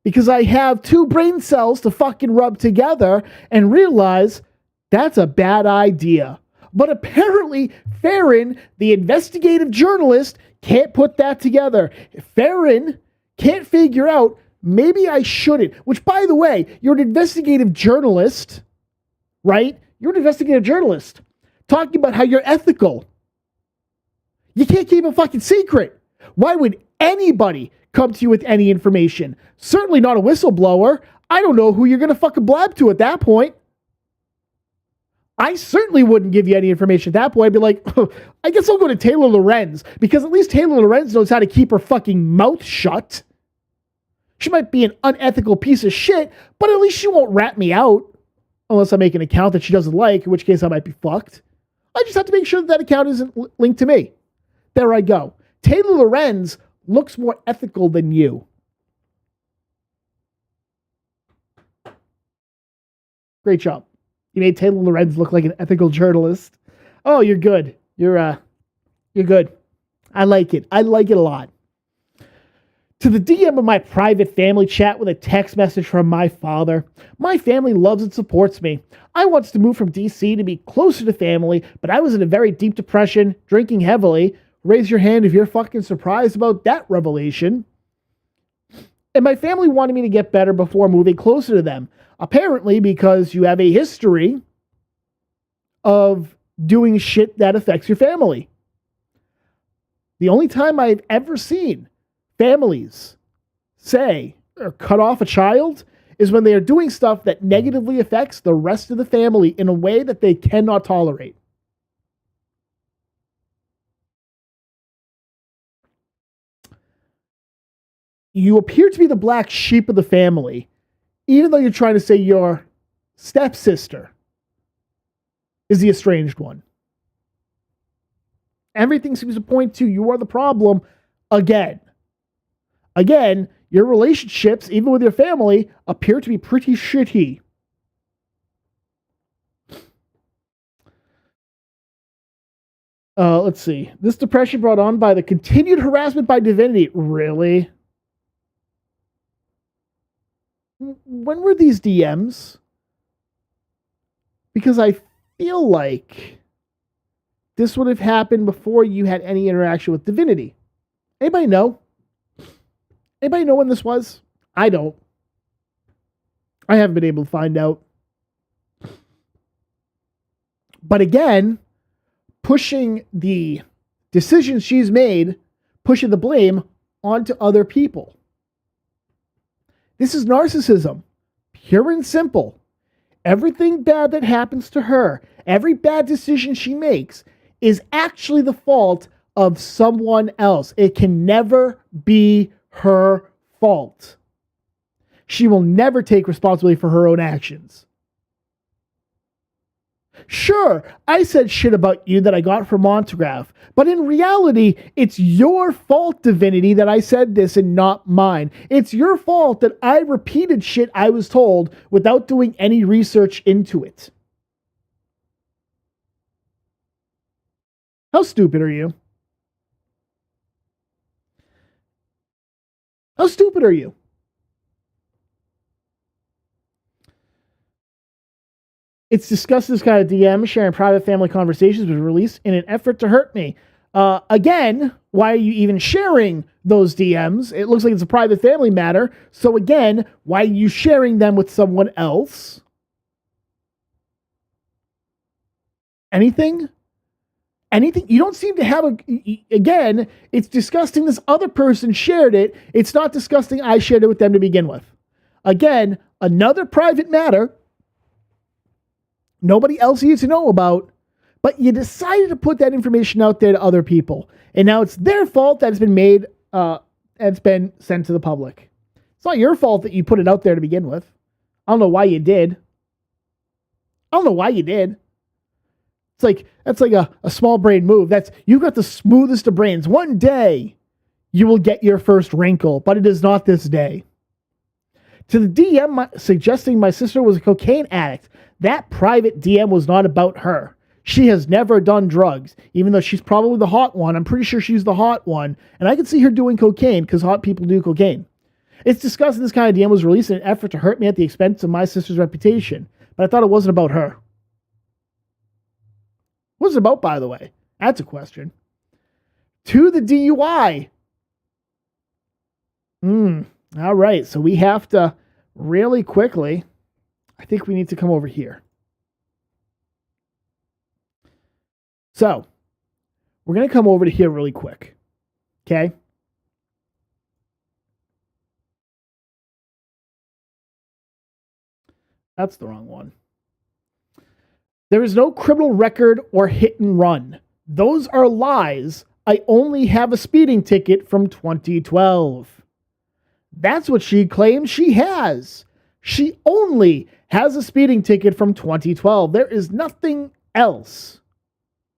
Because I have 2 brain cells to fucking rub together and realize that's a bad idea. But apparently, Farron, the investigative journalist, can't put that together. Farron can't figure out, maybe I shouldn't. Which, by the way, you're an investigative journalist, right? You're an investigative journalist talking about how you're ethical. You can't keep a fucking secret. Why would anybody come to you with any information? Certainly not a whistleblower. I don't know who you're going to fucking blab to at that point. I certainly wouldn't give you any information at that point. I'd be like, I guess I'll go to Taylor Lorenz, because at least Taylor Lorenz knows how to keep her fucking mouth shut. She might be an unethical piece of shit, but at least she won't rat me out. Unless I make an account that she doesn't like, in which case I might be fucked. I just have to make sure that account isn't linked to me. There I go. Taylor Lorenz looks more ethical than you. Great job. You made Taylor Lorenz look like an ethical journalist. Oh, you're good. You're good. I like it. I like it a lot. To the DM of my private family chat with a text message from my father. My family loves and supports me. I wanted to move from DC to be closer to family, but I was in a very deep depression, drinking heavily. Raise your hand if you're fucking surprised about that revelation. And my family wanted me to get better before moving closer to them. Apparently because you have a history of doing shit that affects your family. The only time I've ever seen families say or cut off a child is when they are doing stuff that negatively affects the rest of the family in a way that they cannot tolerate. You appear to be the black sheep of the family, even though you're trying to say your stepsister is the estranged one. Everything seems to point to you are the problem again. Again, your relationships, even with your family, appear to be pretty shitty. Let's see. This depression brought on by the continued harassment by Divinity. Really? When were these DMs? Because I feel like this would have happened before you had any interaction with Divinity. Anybody know? Anybody know when this was? I don't. I haven't been able to find out. But again, pushing the decisions she's made, pushing the blame onto other people. This is narcissism, pure and simple. Everything bad that happens to her, every bad decision she makes, is actually the fault of someone else. It can never be her fault. She will never take responsibility for her own actions. Sure, I said shit about you that I got from Montagraph, but in reality, it's your fault, Divinity, that I said this and not mine. It's your fault that I repeated shit I was told without doing any research into it. How stupid are you? How stupid are you? It's discussed this kind of DM sharing private family conversations was released in an effort to hurt me. Again, why are you even sharing those DMs? It looks like it's a private family matter. So again, why are you sharing them with someone else? Anything? Anything? You don't seem to have again, it's disgusting this other person shared it. It's not disgusting I shared it with them to begin with. Again, another private matter. Nobody else needs to know about, but you decided to put that information out there to other people. And now it's their fault that it's been made, it's been sent to the public. It's not your fault that you put it out there to begin with. I don't know why you did. That's like a small brain move. You've got the smoothest of brains. One day you will get your first wrinkle, but it is not this day. To the DM suggesting my sister was a cocaine addict, that private DM was not about her. She has never done drugs, even though she's probably the hot one. I'm pretty sure she's the hot one, and I can see her doing cocaine because hot people do cocaine. It's discussing this kind of DM was released in an effort to hurt me at the expense of my sister's reputation, but I thought it wasn't about her. What's it about, by the way? That's a question. To the DUI. All right, so we have to really quickly, I think we need to come over here. So, we're going to come over to here really quick. Okay? That's the wrong one. There is no criminal record or hit and run. Those are lies. I only have a speeding ticket from 2012. That's what she claims she has. She only has a speeding ticket from 2012. There is nothing else.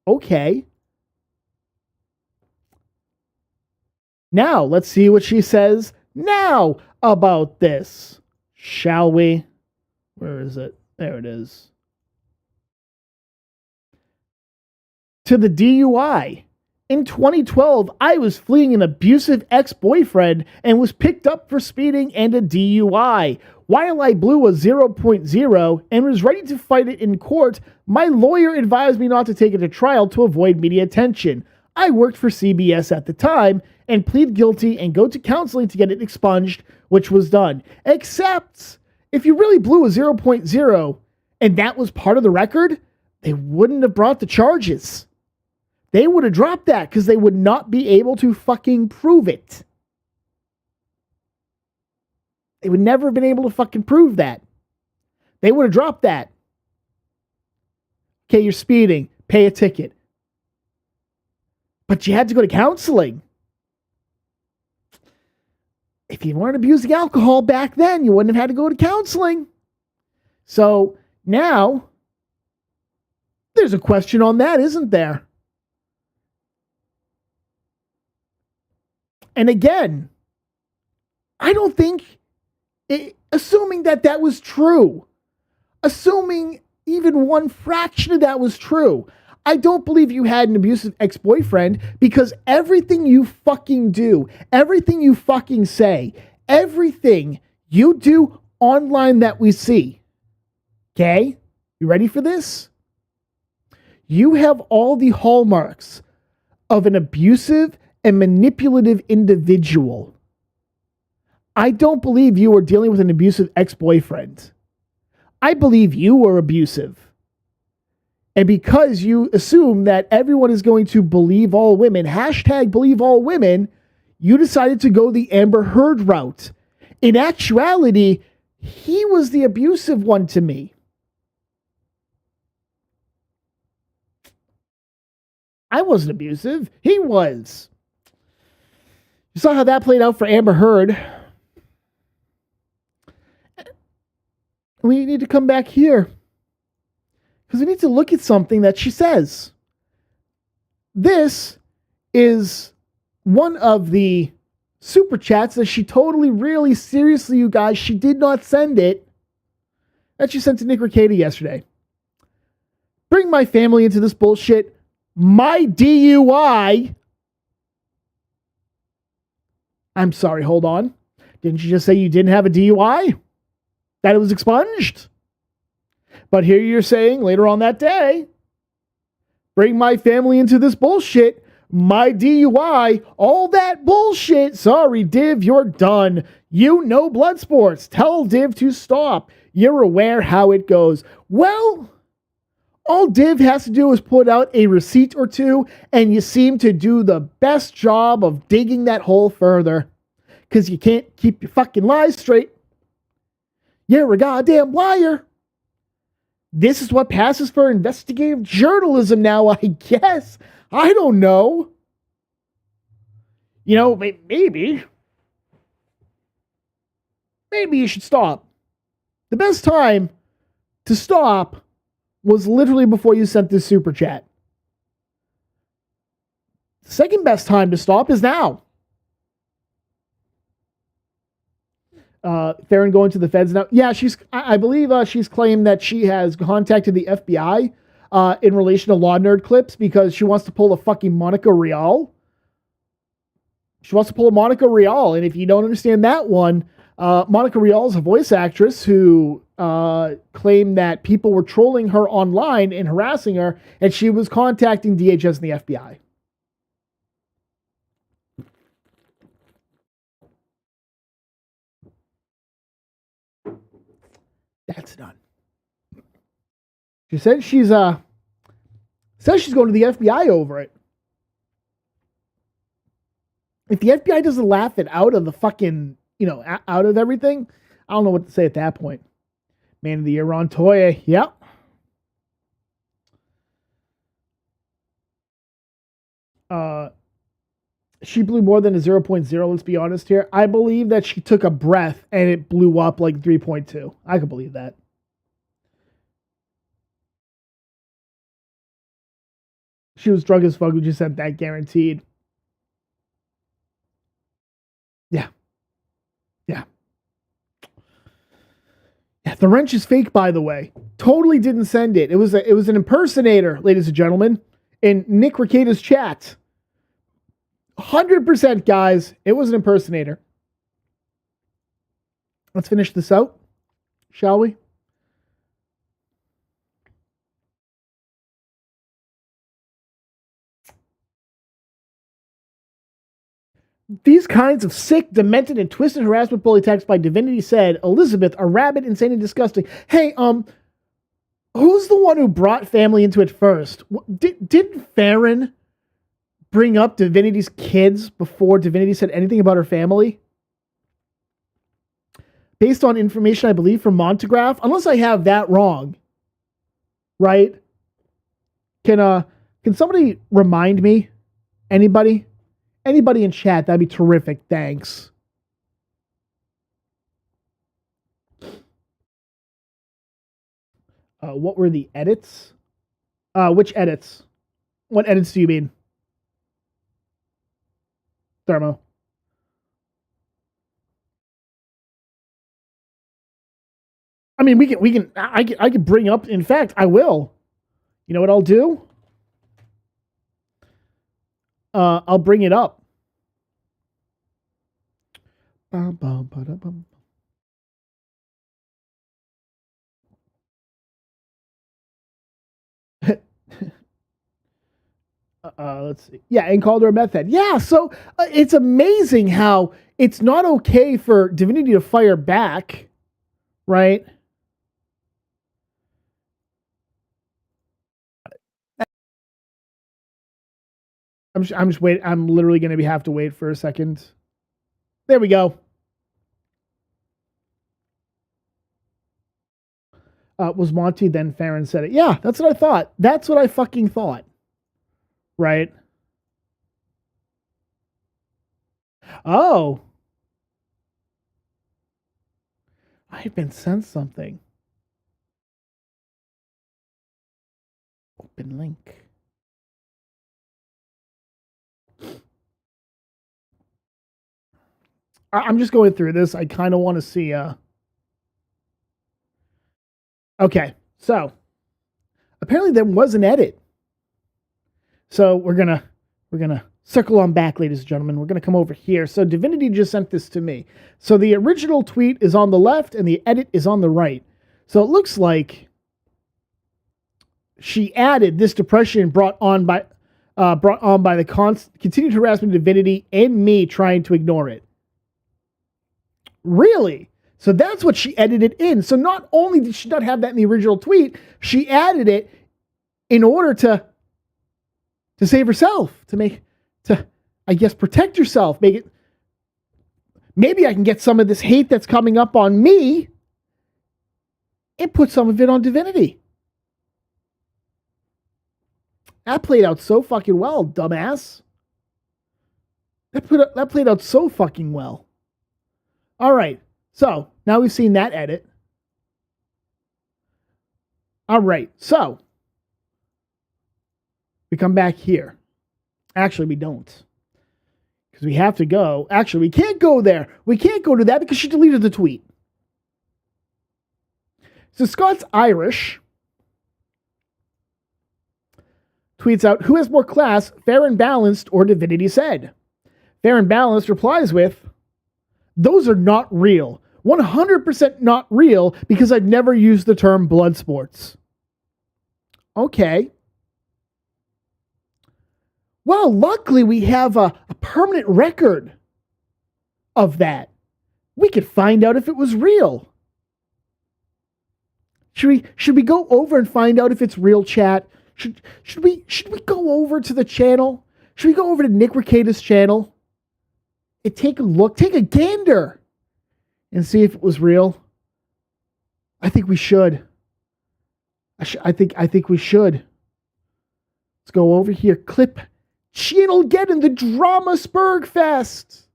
Okay. Now, let's see what she says now about this. Shall we? Where is it? There it is. To the DUI. In 2012, I was fleeing an abusive ex-boyfriend and was picked up for speeding and a DUI. While I blew a 0.0 and was ready to fight it in court, my lawyer advised me not to take it to trial to avoid media attention. I worked for CBS at the time and plead guilty and go to counseling to get it expunged, which was done. Except, if you really blew a 0.0 and that was part of the record, they wouldn't have brought the charges. They would have dropped that because they would not be able to fucking prove it. They would never have been able to fucking prove that. They would have dropped that. Okay, you're speeding. Pay a ticket. But you had to go to counseling. If you weren't abusing alcohol back then, you wouldn't have had to go to counseling. So now, there's a question on that, isn't there? And again, I don't think, assuming that was true, assuming even one fraction of that was true, I don't believe you had an abusive ex-boyfriend because everything you fucking do, everything you fucking say, everything you do online that we see, okay? You ready for this? You have all the hallmarks of an abusive a manipulative individual. I don't believe you were dealing with an abusive ex-boyfriend. I believe you were abusive. And because you assume that everyone is going to believe all women, hashtag believe all women, you decided to go the Amber Heard route. In actuality, he was the abusive one to me. I wasn't abusive. He was. You saw how that played out for Amber Heard. We need to come back here because we need to look at something that she says. This is one of the super chats that she totally, really, seriously, you guys, she did not send it, that she sent to Nick Ricada yesterday. Bring my family into this bullshit. My DUI. I'm sorry, hold on. Didn't you just say you didn't have a DUI? That it was expunged? But here you're saying later on that day, bring my family into this bullshit. My DUI, all that bullshit. Sorry, Div, you're done. You know blood sports. Tell Div to stop. You're aware how it goes. Well, all Div has to do is put out a receipt or two, and you seem to do the best job of digging that hole further. Because you can't keep your fucking lies straight. You're a goddamn liar. This is what passes for investigative journalism now, I guess. I don't know. You know, maybe you should stop. The best time to stop was literally before you sent this super chat. The second best time to stop is now. Theron going to the feds now. Yeah, I believe she's claimed that she has contacted the FBI in relation to Law Nerd clips because she wants to pull a fucking Monica Rial. She wants to pull a Monica Rial, and if you don't understand that one, Monica Rial is a voice actress who claimed that people were trolling her online and harassing her, and she was contacting DHS and the FBI. That's done. She said she's going to the FBI over it. If the FBI doesn't laugh it out of the fucking, out of everything, I don't know what to say at that point. Man of the Year, Ron Toya. Yep. She blew more than a 0.0, let's be honest here. I believe that she took a breath and it blew up like 3.2. I could believe that. She was drunk as fuck. We just said that guaranteed. Yeah. Yeah. Yeah. The wrench is fake, by the way. Totally didn't send it. It was an impersonator, ladies and gentlemen, in Nick Ricada's chat. 100%, guys. It was an impersonator. Let's finish this out, shall we? These kinds of sick, demented, and twisted harassment bully attacks by Divinity said, Elizabeth, are rabid, insane, and disgusting. Hey, who's the one who brought family into it first? Didn't Farron bring up Divinity's kids before Divinity said anything about her family? Based on information, I believe, from Montegraph, unless I have that wrong, right? Can somebody remind me? Anybody? Anybody in chat, that'd be terrific. Thanks. What were the edits? Which edits? What edits do you mean? Thermo. I mean, I can bring up, in fact, I will. You know what I'll do? I'll bring it up. Let's see. Yeah, and called her a meth head. Yeah, so it's amazing how it's not okay for Divinity to fire back, right? I'm just waiting. I'm literally going to have to wait for a second. There we go. Was Monty then Farron said it? Yeah, that's what I thought. That's what I fucking thought. Right? Oh, I've been sent something. Open link. I'm just going through this. I kind of want to see. Okay, so apparently there was an edit. So we're gonna circle on back, ladies and gentlemen. We're gonna come over here. So Divinity just sent this to me. So the original tweet is on the left and the edit is on the right. So it looks like she added this depression brought on by the continued harassment of Divinity and me trying to ignore it. Really? So that's what she edited in. So not only did she not have that in the original tweet, she added it in order to save herself, to I guess protect herself, make it. Maybe I can get some of this hate that's coming up on me and put some of it on Divinity. That played out so fucking well, dumbass. That played out so fucking well. All right, so now we've seen that edit. All right, so we come back here. Actually, we don't. Because we have to go. Actually, we can't go there. We can't go to that because she deleted the tweet. So Scott's Irish tweets out, who has more class, fair and balanced, or Divinity said? Fair and balanced replies with, those are not real. 100% not real because I've never used the term blood sports. Okay. Well, luckily we have a permanent record of that. We could find out if it was real. Should we go over and find out if it's real, chat? Should we go over to the channel? Should we go over to Nick Ricada's channel and take a look, take a gander, and see if it was real? I think we should. I think we should. Let's go over here. Clip channel getting the drama Spurg Fest.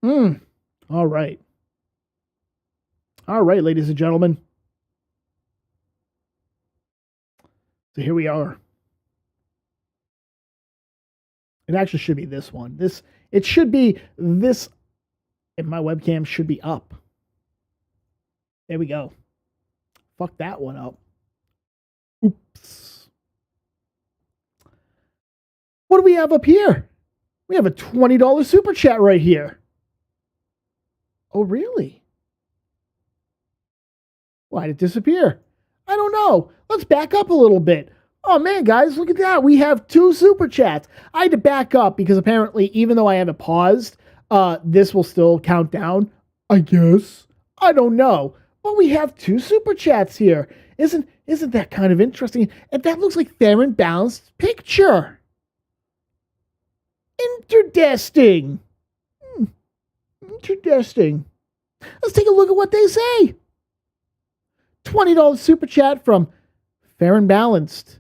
All right. All right, ladies and gentlemen. So here we are. It actually should be this one. It should be this, and my webcam should be up. There we go. Fuck that one up. Oops. What do we have up here? We have a $20 super chat right here. Oh, really? Why did it disappear? I don't know. Let's back up a little bit. Oh man, guys, look at that. We have 2 super chats. I had to back up because apparently, even though I have it paused, this will still count down. I guess. I don't know. But we have 2 super chats here. Isn't that kind of interesting? And that looks like fair and balanced picture. Interesting. Interesting. Let's take a look at what they say. $20 super chat from Fair and Balanced.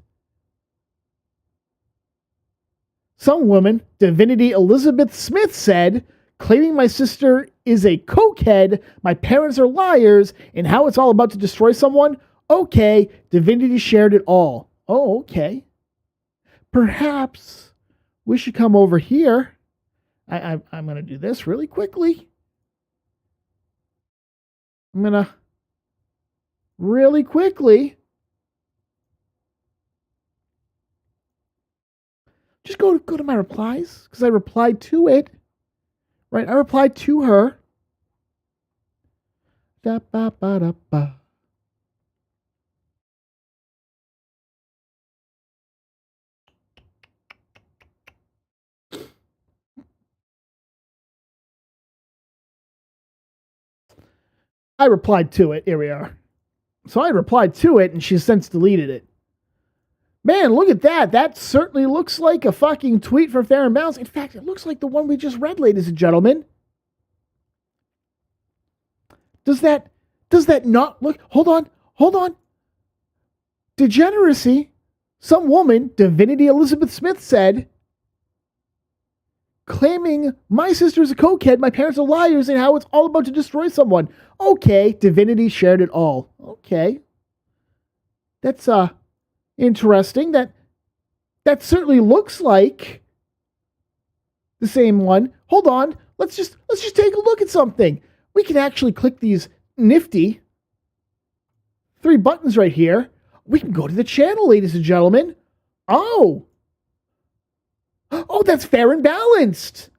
Some woman, Divinity Elizabeth Smith, said, claiming my sister is a cokehead, my parents are liars, and how it's all about to destroy someone. Okay, Divinity shared it all. Oh, okay. Perhaps we should come over here. I'm going to do this really quickly. I'm going to really quickly just go to my replies because I replied to it. Right? I replied to her. Da, ba, ba, da, ba. I replied to it. Here we are. So I replied to it, and she's since deleted it. Man, look at that. That certainly looks like a fucking tweet from Fair and Balanced. In fact, it looks like the one we just read, ladies and gentlemen. Does that not look? Hold on. Degeneracy. Some woman, Divinity Elizabeth Smith, said, claiming my sister's a cokehead, my parents are liars, and how it's all about to destroy someone. Okay, Divinity shared it all. Okay. That's interesting. That certainly looks like the same one. Hold on. Let's just take a look at something. We can actually click these nifty 3 buttons right here. We can go to the channel, ladies and gentlemen. Oh, that's Fair and Balanced.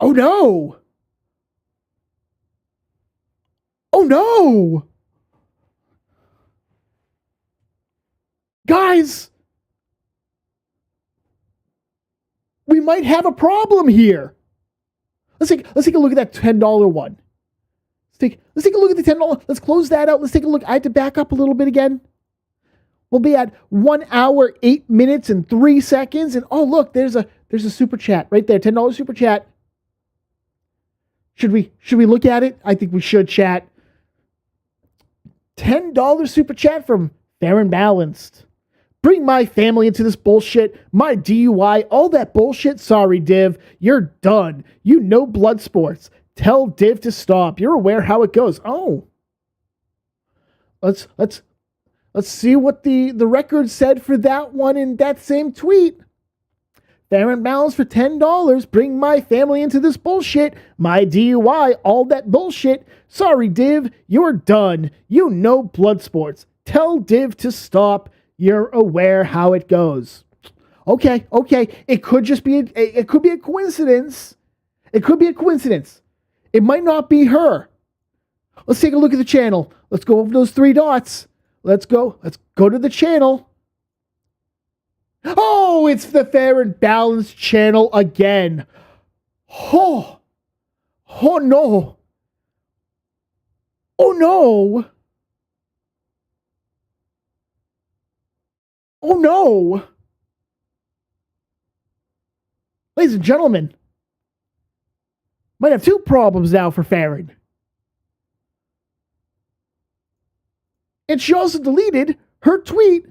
Oh no. Oh no. Guys, we might have a problem here. Let's take a look at that $10 one. Let's take a look at the $10. Let's close that out. Let's take a look. I had to back up a little bit again. We'll be at 1 hour, 8 minutes, and 3 seconds. And oh, look, there's a super chat right there. $10 super chat. Should we look at it? I think we should, chat. $10 super chat from Fair and Balanced. Bring my family into this bullshit. My DUI, all that bullshit. Sorry, Div. You're done. You know blood sports. Tell Div to stop. You're aware how it goes. Oh. Let's see what the record said for that one in that same tweet. Fair and Balanced for $10. Bring my family into this bullshit. My DUI, all that bullshit. Sorry, Div. You're done. You know blood sports. Tell Div to stop. You're aware how it goes. Okay. It could just be it could be a coincidence. It could be a coincidence. It might not be her. Let's take a look at the channel. Let's go over those 3 dots. Let's go to the channel. Oh, it's the Fair and Balanced channel again. Oh no. Oh no. Oh no. Ladies and gentlemen, might have 2 problems now for Farron. And she also deleted her tweet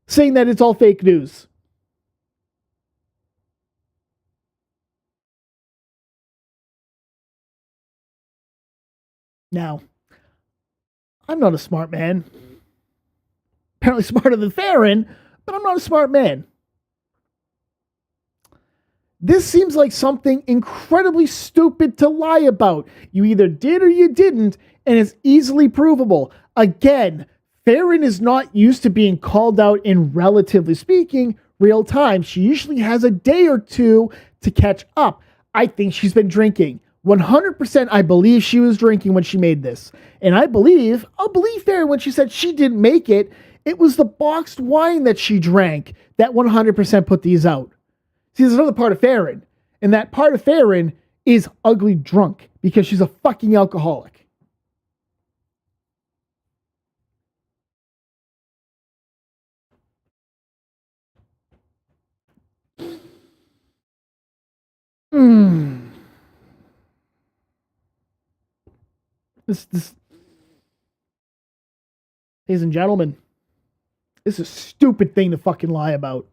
saying that it's all fake news. Now, I'm not a smart man. Apparently smarter than Farron, but I'm not a smart man. This seems like something incredibly stupid to lie about. You either did or you didn't, and it's easily provable. Again, Farron is not used to being called out in, relatively speaking, real time. She usually has a day or 2 to catch up. I think she's been drinking. 100% I believe she was drinking when she made this. And I'll believe Farron when she said she didn't make it. It was the boxed wine that she drank that 100% put these out. See, there's another part of Farron. And that part of Farron is ugly drunk because she's a fucking alcoholic. This, ladies and gentlemen, this is a stupid thing to fucking lie about.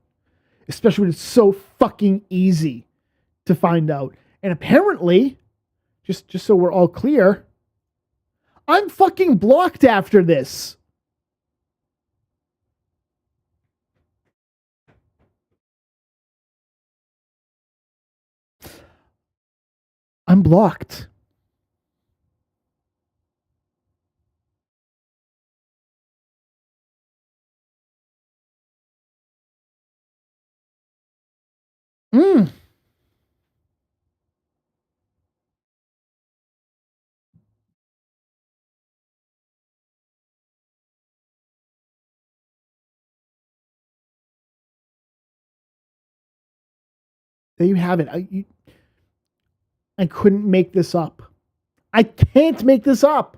Especially when it's so fucking easy to find out. And apparently, just so we're all clear, I'm fucking blocked after this. I'm blocked. There you have it. I couldn't make this up. I can't make this up.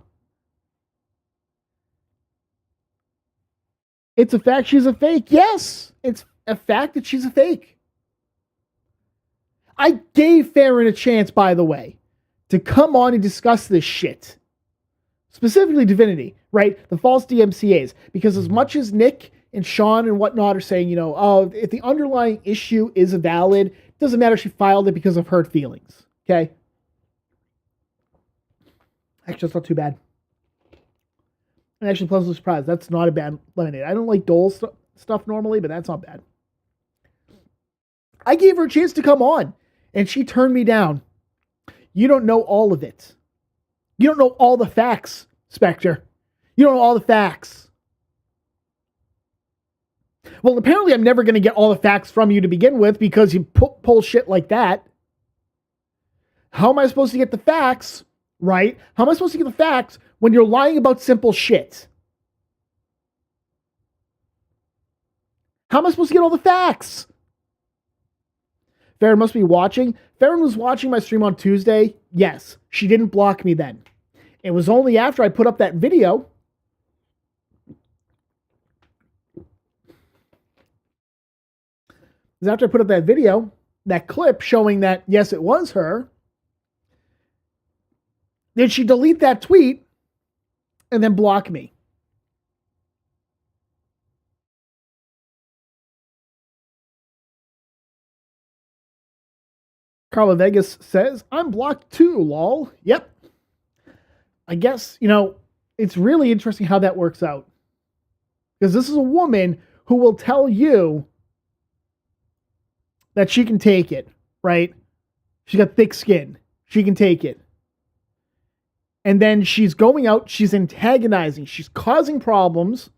It's a fact she's a fake. Yes, it's a fact that she's a fake. I gave Farron a chance, by the way, to come on and discuss this shit. Specifically Divinity, right? The false DMCAs. Because as much as Nick and Sean and whatnot are saying, you know, oh, if the underlying issue is valid, it doesn't matter if she filed it because of hurt feelings. Okay? Actually, that's not too bad. I'm actually pleasantly surprised. That's not a bad lemonade. I don't like Dole stuff normally, but that's not bad. I gave her a chance to come on, and she turned me down. You don't know all of it. You don't know all the facts, Spectre. You don't know all the facts. Well, apparently I'm never going to get all the facts from you to begin with because you pull shit like that. How am I supposed to get the facts, right? How am I supposed to get the facts when you're lying about simple shit? How am I supposed to get all the facts? Farron must be watching. Farron was watching my stream on Tuesday. Yes, she didn't block me then. It was only after I put up that video. It was after I put up that video, that clip showing that, yes, it was her. Did she delete that tweet and then block me? Carla Vegas says, I'm blocked too, lol. Yep. I guess, you know, it's really interesting how that works out. Because this is a woman who will tell you that she can take it, right? She's got thick skin. She can take it. And then she's going out, she's antagonizing, she's causing problems,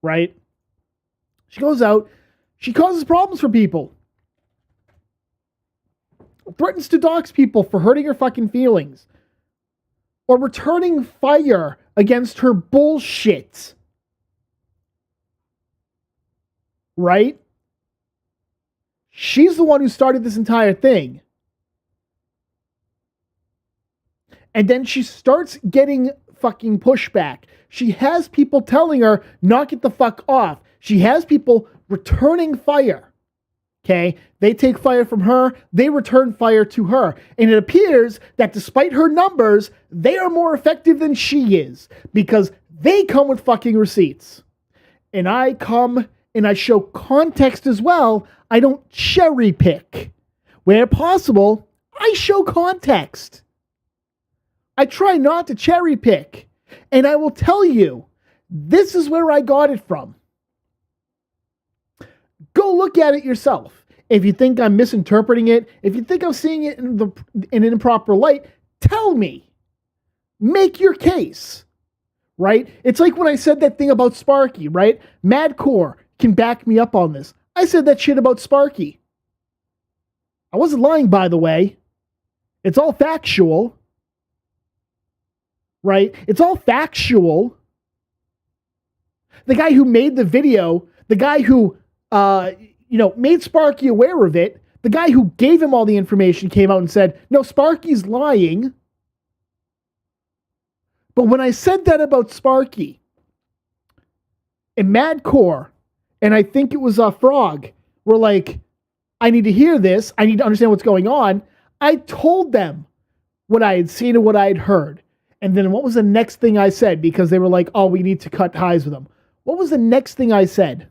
right? She goes out, she causes problems for people. Threatens to dox people for hurting her fucking feelings. Or returning fire against her bullshit. Right? She's the one who started this entire thing. And then she starts getting fucking pushback. She has people telling her, knock it the fuck off. She has people returning fire. Okay? They take fire from her. They return fire to her. And it appears that despite her numbers, they are more effective than she is. Because they come with fucking receipts. And I come and I show context as well. I don't cherry pick. Where possible, I show context. I try not to cherry pick. And I will tell you, this is where I got it from. Go look at it yourself. If you think I'm misinterpreting it, if you think I'm seeing it in an improper light, tell me. Make your case. Right? It's like when I said that thing about Sparky, right? Madcore can back me up on this. I said that shit about Sparky. I wasn't lying, by the way. It's all factual. Right? It's all factual. The guy who made the video, the guy who, made Sparky aware of it, the guy who gave him all the information came out and said, no, Sparky's lying. But when I said that about Sparky, and Madcore, and I think it was Frog, were like, I need to hear this. I need to understand what's going on. I told them what I had seen and what I had heard. And then what was the next thing I said? Because they were like, oh, we need to cut ties with him. What was the next thing I said?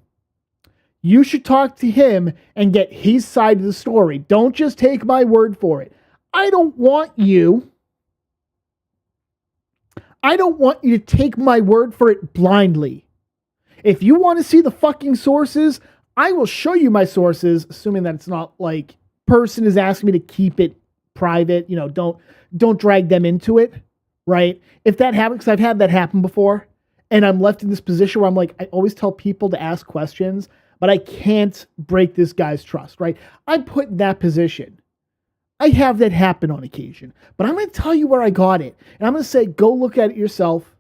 You should talk to him and get his side of the story. Don't just take my word for it. I don't want you to take my word for it blindly. If you want to see the fucking sources, I will show you my sources, assuming that it's not like person is asking me to keep it private. You know, don't drag them into it, right? If that happens, because I've had that happen before, and I'm left in this position where I'm like, I always tell people to ask questions, but I can't break this guy's trust, right? I'm put in that position. I have that happen on occasion, but I'm going to tell you where I got it. And I'm going to say, go look at it yourself.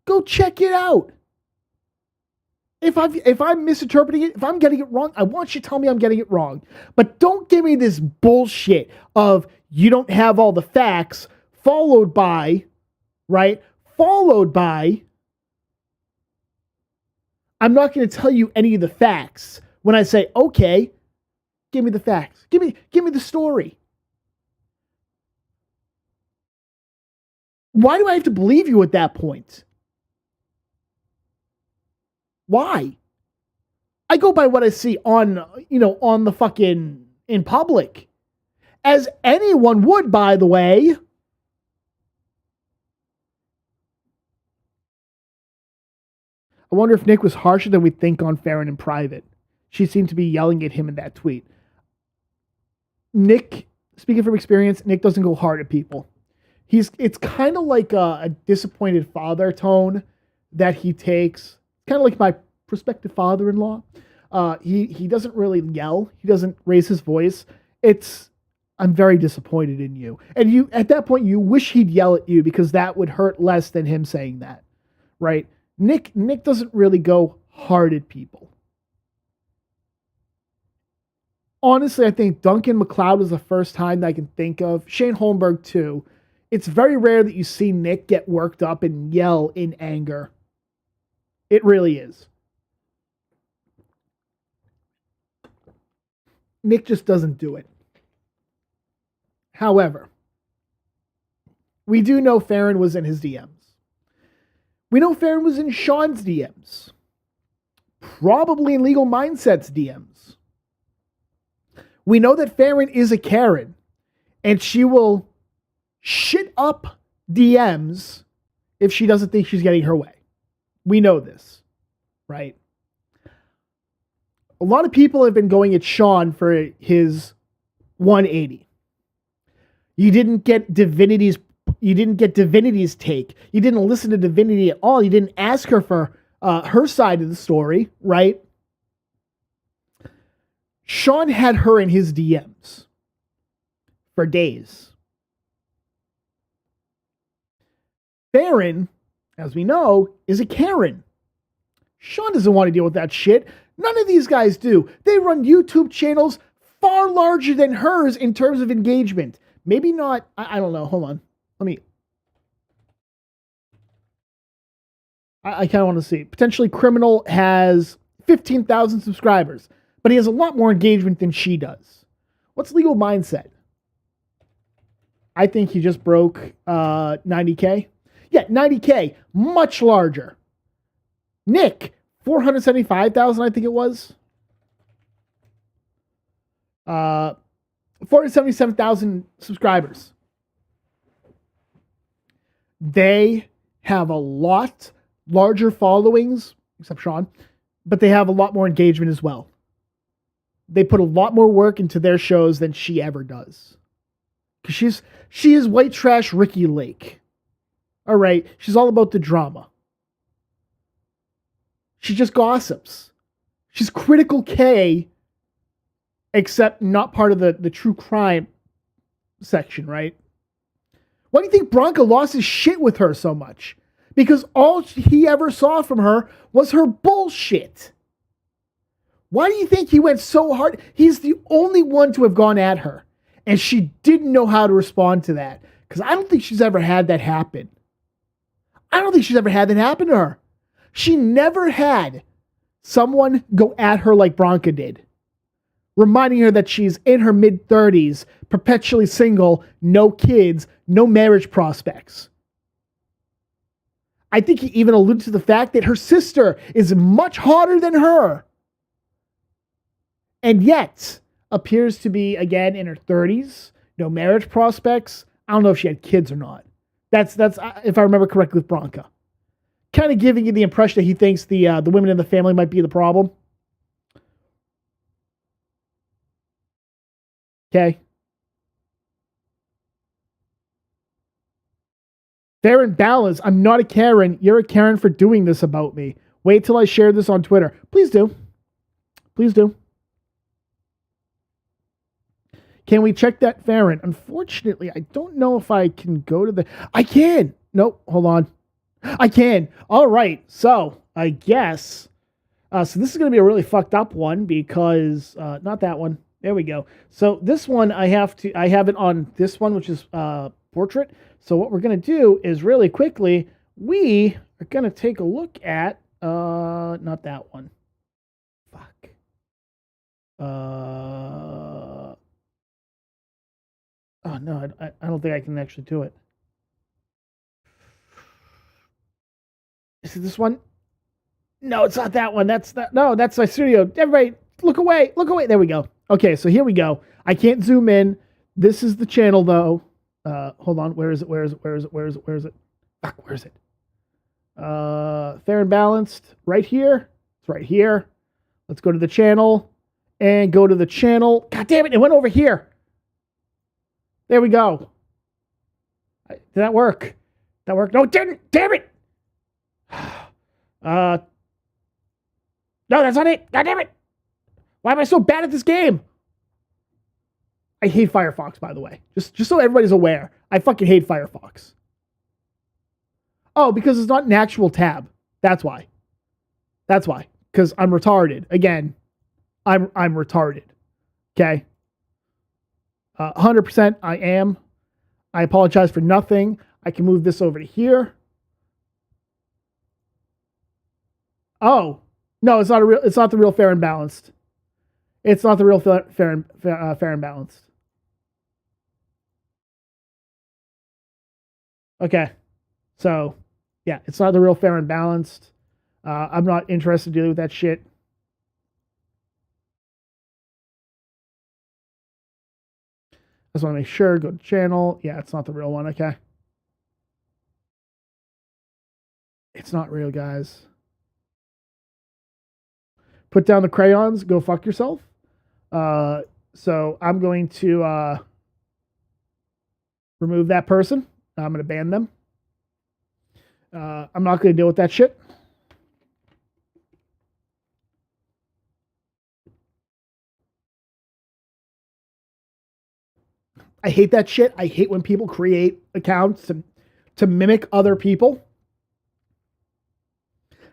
Go check it out. If I'm misinterpreting it, if I'm getting it wrong, I want you to tell me I'm getting it wrong. But don't give me this bullshit of you don't have all the facts followed by, right? Followed by, I'm not going to tell you any of the facts. When I say, okay, give me the facts. Give me the story. Why do I have to believe you at that point? Why? I go by what I see on, on the fucking, in public. As anyone would, by the way. I wonder if Nick was harsher than we think on Farron in private. She seemed to be yelling at him in that tweet. Nick, speaking from experience, Nick doesn't go hard at people. It's kind of like a disappointed father tone that he takes. Kind of like my prospective father-in-law. He doesn't really yell. He doesn't raise his voice. I'm very disappointed in you. And you, at that point, you wish he'd yell at you because that would hurt less than him saying that, right? Nick doesn't really go hard at people. Honestly, I think Duncan MacLeod was the first time that I can think of. Shane Holmberg, too. It's very rare that you see Nick get worked up and yell in anger. It really is. Nick just doesn't do it. However, we do know Farron was in his DMs. We know Farron was in Sean's DMs. Probably in Legal Mindset's DMs. We know that Farron is a Karen, and she will shit up DMs if she doesn't think she's getting her way. We know this, right? A lot of people have been going at Sean for his 180. You didn't get Divinity's take. You didn't listen to Divinity at all. You didn't ask her for her side of the story, right? Sean had her in his DMs for days. Farron, as we know, is a Karen. Sean doesn't want to deal with that shit. None of these guys do. They run YouTube channels far larger than hers in terms of engagement. Maybe not, I don't know. Hold on. I kind of want to see. Potentially Criminal has 15,000 subscribers, but he has a lot more engagement than she does. What's Legal Mindset? I think he just broke 90K. Yeah, 90K, much larger. Nick, 475,000, I think it was. 477,000 subscribers. They have a lot larger followings, except Sean, but they have a lot more engagement as well. They put a lot more work into their shows than she ever does. Because she is white trash Ricky Lake. All right, she's all about the drama. She just gossips. She's Critical K, except not part of the true crime section, right? Why do you think Bronco lost his shit with her so much? Because all he ever saw from her was her bullshit. Why do you think he went so hard? He's the only one to have gone at her. And she didn't know how to respond to that. Because I don't think she's ever had that happen. I don't think she's ever had that happen to her. She never had someone go at her like Bronca did. Reminding her that she's in her mid-30s, perpetually single, no kids, no marriage prospects. I think he even alluded to the fact that her sister is much hotter than her. And yet, appears to be, again, in her 30s, no marriage prospects. I don't know if she had kids or not. That's if I remember correctly with Bronca. Kind of giving you the impression that he thinks the women in the family might be the problem. Okay. Farron Balance, I'm not a Karen. You're a Karen for doing this about me. Wait till I share this on Twitter. Please do. Please do. Can we check that Farron? Unfortunately, I don't know if I can go to the... I can. Nope. Hold on. I can. All right. So I guess... so this is going to be a really fucked up one because... not that one. There we go. So this one I have it on this one, which is portrait. So what we're going to do is really quickly, we are going to take a look at, not that one. Fuck. Oh no, I don't think I can actually do it. Is it this one? No, it's not that one. That's my studio. Everybody, look away. Look away. There we go. Okay, so here we go. I can't zoom in. This is the channel though. Hold on. Where is it? Fuck, where is it? Fair and balanced. Right here. It's right here. Let's go to the channel and go to the channel. God damn it. It went over here. There we go. Did that work? That worked? No, it didn't. Damn it. No, that's not it. God damn it. Why am I so bad at this game? I hate Firefox, by the way. Just so everybody's aware. I fucking hate Firefox. Oh, because it's not an actual tab. That's why. That's why. Because I'm retarded. Again, I'm retarded. Okay? 100% I am. I apologize for nothing. I can move this over to here. Oh. No, it's not the real fair and balanced. It's not the real fair and balanced. Okay. So, yeah, it's not the real fair and balanced. I'm not interested in dealing with that shit. I just want to make sure. Go to channel. Yeah, it's not the real one. Okay. It's not real, guys. Put down the crayons. Go fuck yourself. So I'm going to remove that person. I'm going to ban them. I'm not going to deal with that shit. I hate that shit. I hate when people create accounts to mimic other people.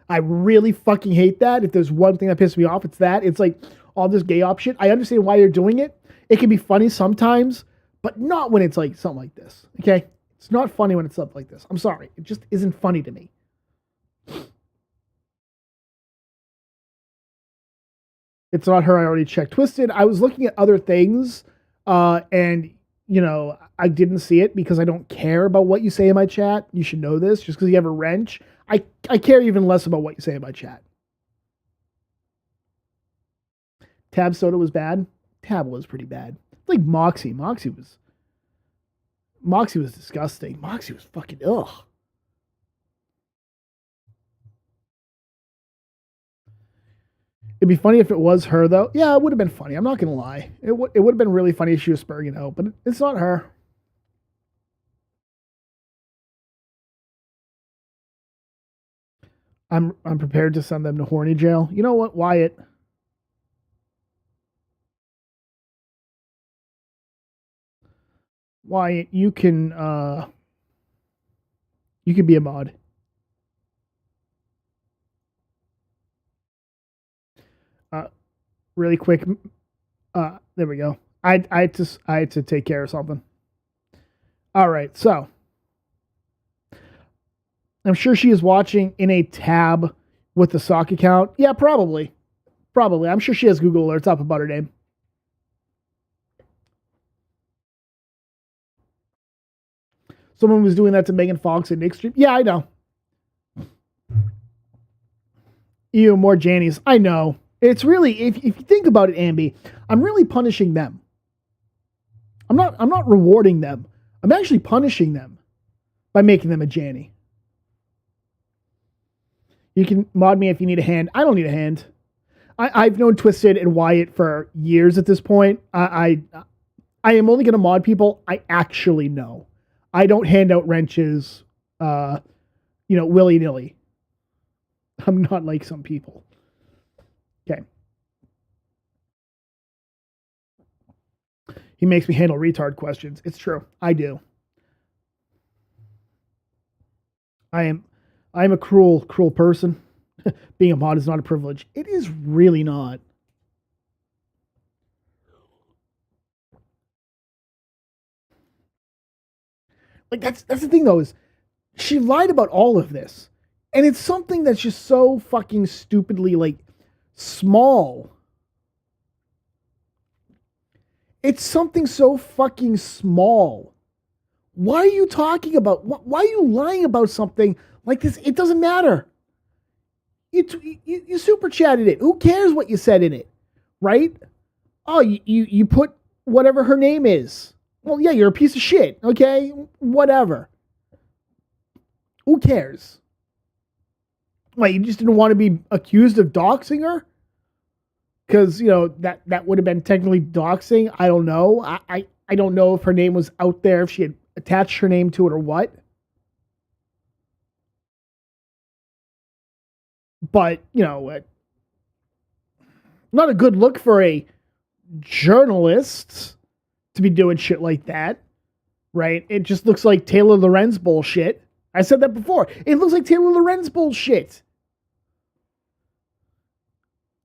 I really fucking hate that. If there's one thing that pisses me off, it's that. It's like all this gay op shit. I understand why you're doing it. It can be funny sometimes, but not when it's like something like this. Okay? It's not funny when it's stuff like this. I'm sorry. It just isn't funny to me. It's not her. I already checked. Twisted. I was looking at other things, and I didn't see it because I don't care about what you say in my chat. You should know this. Just because you have a wrench, I care even less about what you say in my chat. Tab soda was bad. Tab was pretty bad. Like Moxie. Moxie was disgusting. Moxie was fucking ugh. It'd be funny if it was her, though. Yeah, it would have been funny. I'm not gonna lie. It would have been really funny if she was spurring out, but it's not her. I'm prepared to send them to horny jail. You know what, Wyatt? Wyatt, you can be a mod. Really quick. There we go. I had to take care of something. All right, so I'm sure she is watching in a tab with the sock account. Yeah, probably. I'm sure she has Google Alerts up about her name. Someone was doing that to Megan Fox and Nick Street. Yeah, I know. Ew, more Jannies. I know. It's really, if you think about it, Ambi, I'm really punishing them. I'm not rewarding them. I'm actually punishing them by making them a Janny. You can mod me if you need a hand. I don't need a hand. I've known Twisted and Wyatt for years at this point. I am only going to mod people I actually know. I don't hand out wrenches, willy-nilly. I'm not like some people. Okay. He makes me handle retard questions. It's true. I do. I am a cruel person. Being a mod is not a privilege. It is really not. Like, that's the thing, though, is she lied about all of this. And it's something that's just so fucking stupidly, like, small. It's something so fucking small. Why are you talking about, why are you lying about something like this? It doesn't matter. You super chatted it. Who cares what you said in it? Right? Oh, you put whatever her name is. Well, yeah, you're a piece of shit. Okay? Whatever. Who cares? Like, you just didn't want to be accused of doxing her? Because, that would have been technically doxing. I don't know. I don't know if her name was out there, if she had attached her name to it or what. But, not a good look for a journalist to be doing shit like that, right? It just looks like Taylor Lorenz bullshit. I said that before. It looks like Taylor Lorenz bullshit.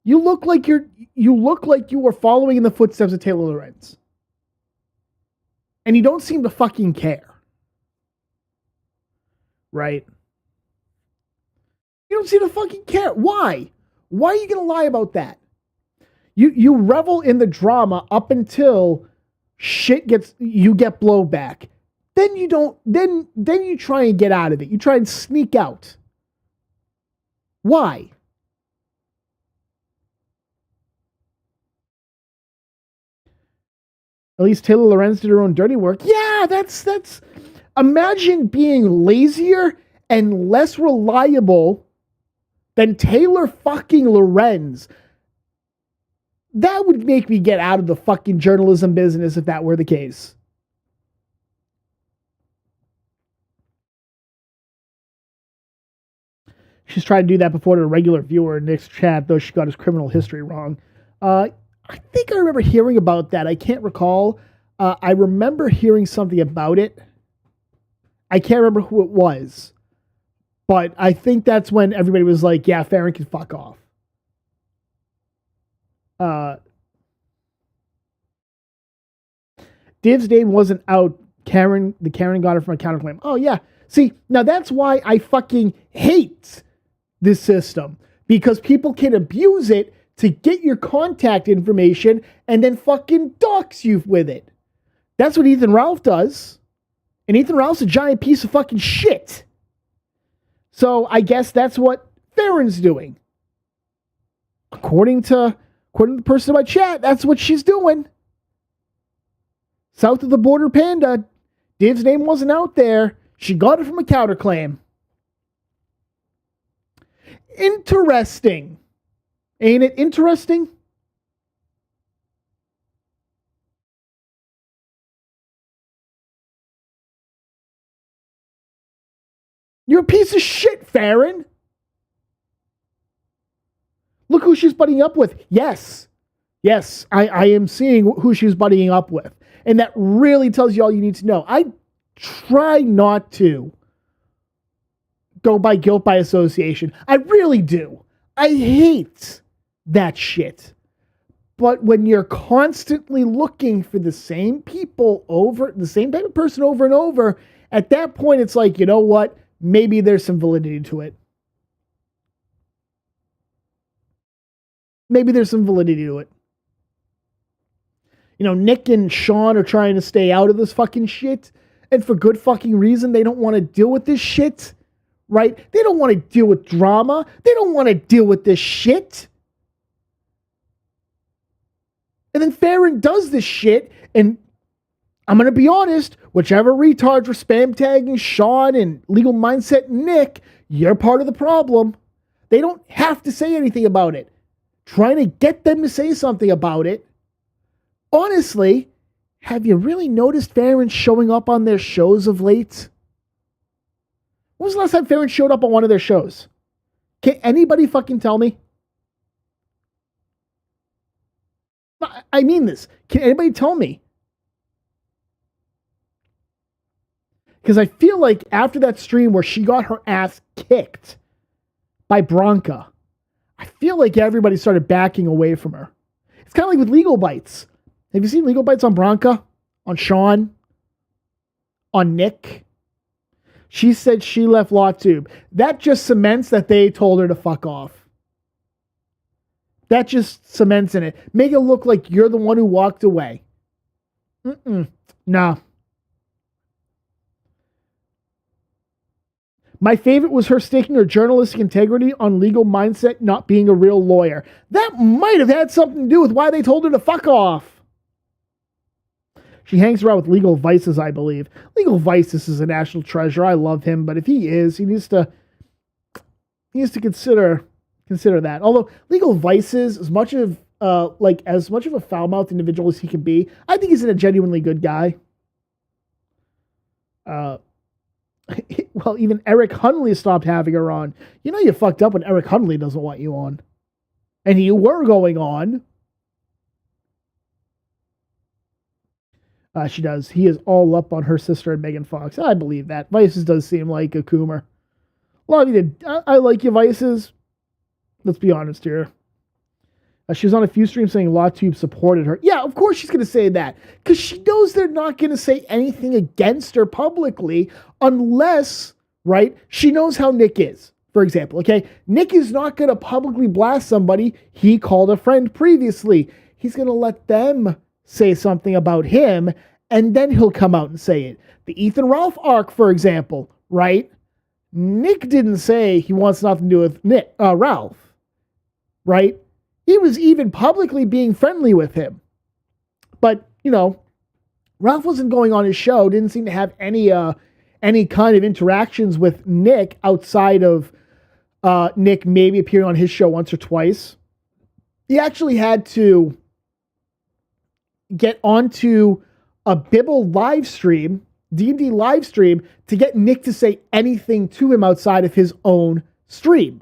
You look like you were following in the footsteps of Taylor Lorenz. And you don't seem to fucking care. Right? You don't seem to fucking care. Why? Why are you going to lie about that? You revel in the drama up until you get blowback. Then you don't, then you try and get out of it. You try and sneak out. Why? At least Taylor Lorenz did her own dirty work. Yeah, that's, imagine being lazier and less reliable than Taylor fucking Lorenz. That would make me get out of the fucking journalism business if that were the case. She's tried to do that before to a regular viewer in Nick's chat, though she got his criminal history wrong. I think I remember hearing about that. I can't recall. I remember hearing something about it. I can't remember who it was. But I think that's when everybody was like, yeah, Farron can fuck off. Div's name wasn't out. The Karen got it from a counterclaim. Oh, yeah. See, now that's why I fucking hate this system. Because people can abuse it to get your contact information and then fucking dox you with it. That's what Ethan Ralph does. And Ethan Ralph's a giant piece of fucking shit. So I guess that's what Farron's doing. According to the person in my chat, that's what she's doing. South of the border panda, Div's name wasn't out there. She got it from a counterclaim. Interesting. Ain't it interesting? You're a piece of shit, Farron. Look who she's buddying up with. Yes, I am seeing who she's buddying up with. And that really tells you all you need to know. I try not to go by guilt by association. I really do. I hate that shit. But when you're constantly looking for the same people the same type of person over and over, at that point it's like, you know what? Maybe there's some validity to it. Maybe there's some validity to it. Nick and Sean are trying to stay out of this fucking shit. And for good fucking reason, they don't want to deal with this shit. Right? They don't want to deal with drama. They don't want to deal with this shit. And then Farron does this shit. And I'm going to be honest, whichever retards were spam tagging Sean and Legal Mindset Nick, you're part of the problem. They don't have to say anything about it. Trying to get them to say something about it. Honestly, have you really noticed Farron showing up on their shows of late? When was the last time Farron showed up on one of their shows? Can anybody fucking tell me? I mean this. Can anybody tell me? Because I feel like after that stream where she got her ass kicked by Bronca, I feel like everybody started backing away from her. It's kind of like with Legal Bites. Have you seen Legal Bites on Bronca? On Sean? On Nick? She said she left LawTube. That just cements that they told her to fuck off. That just cements in it. Make it look like you're the one who walked away. Nah. My favorite was her staking her journalistic integrity on legal mindset, not being a real lawyer. That might have had something to do with why they told her to fuck off. She hangs around with Legal Vices, I believe. Legal Vices is a national treasure. I love him, but if he is, he needs to consider that. Although Legal Vices, as much of a foul-mouthed individual as he can be, I think he's a genuinely good guy. Well, even Eric Hunley stopped having her on. You know you fucked up when Eric Hunley doesn't want you on. And you were going on. She does. He is all up on her sister and Megan Fox. I believe that. Vices does seem like a coomer. Love you. I like you, Vices. Let's be honest here. She was on a few streams saying LawTube supported her. Yeah, of course she's going to say that. Because she knows they're not going to say anything against her publicly unless, right, she knows how Nick is. For example, okay? Nick is not going to publicly blast somebody he called a friend previously. He's going to let them say something about him, and then he'll come out and say it. The Ethan Ralph arc, for example, right? Nick didn't say he wants nothing to do with Ralph, right? He was even publicly being friendly with him. But, you know, Ralph wasn't going on his show, didn't seem to have any kind of interactions with Nick outside of Nick maybe appearing on his show once or twice. He actually had to get onto a Bibble live stream, D&D live stream, to get Nick to say anything to him outside of his own stream.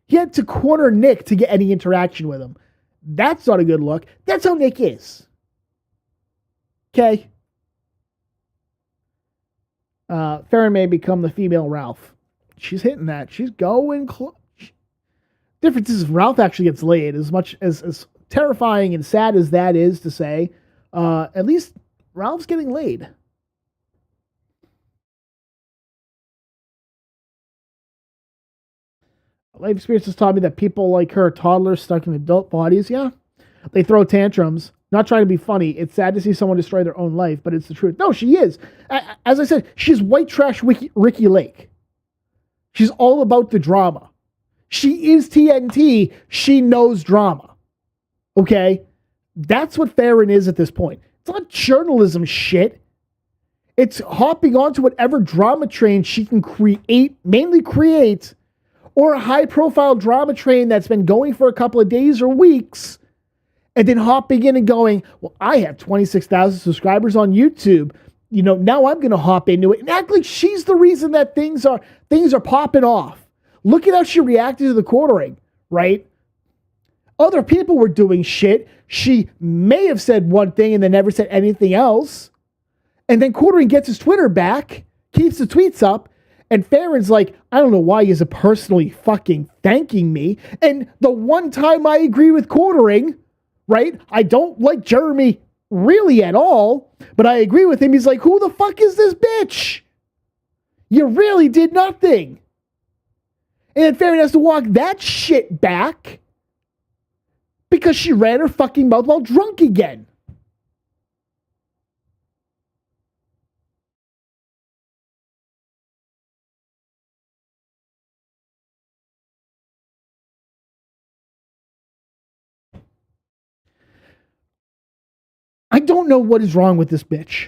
He had to corner Nick to get any interaction with him. That's not a good look. That's how Nick is. Okay. Farron may become the female Ralph. She's hitting that. She's going close. Difference is Ralph actually gets laid. As much as terrifying and sad as that is to say, at least Ralph's getting laid. Life experiences taught me that people like her, toddlers stuck in adult bodies, yeah, they throw tantrums. Not trying to be funny. It's sad to see someone destroy their own life, but it's the truth. No, she is. As I said, she's white trash Ricky Lake. She's all about the drama. She is TNT. She knows drama. Okay? That's what Farron is at this point. It's not journalism shit. It's hopping onto whatever drama train she can mainly create, or a high-profile drama train that's been going for a couple of days or weeks, and then hopping in and going, well, I have 26,000 subscribers on YouTube. You know, now I'm going to hop into it and act like she's the reason that things are popping off. Look at how she reacted to the quartering, right? Other people were doing shit. She may have said one thing and then never said anything else. And then quartering gets his Twitter back, keeps the tweets up, and Farron's like, I don't know why he isn't personally fucking thanking me. And the one time I agree with quartering, right? I don't like Jeremy really at all, but I agree with him. He's like, who the fuck is this bitch? You really did nothing. And then Farron has to walk that shit back because she ran her fucking mouth while drunk again. I don't know what is wrong with this bitch.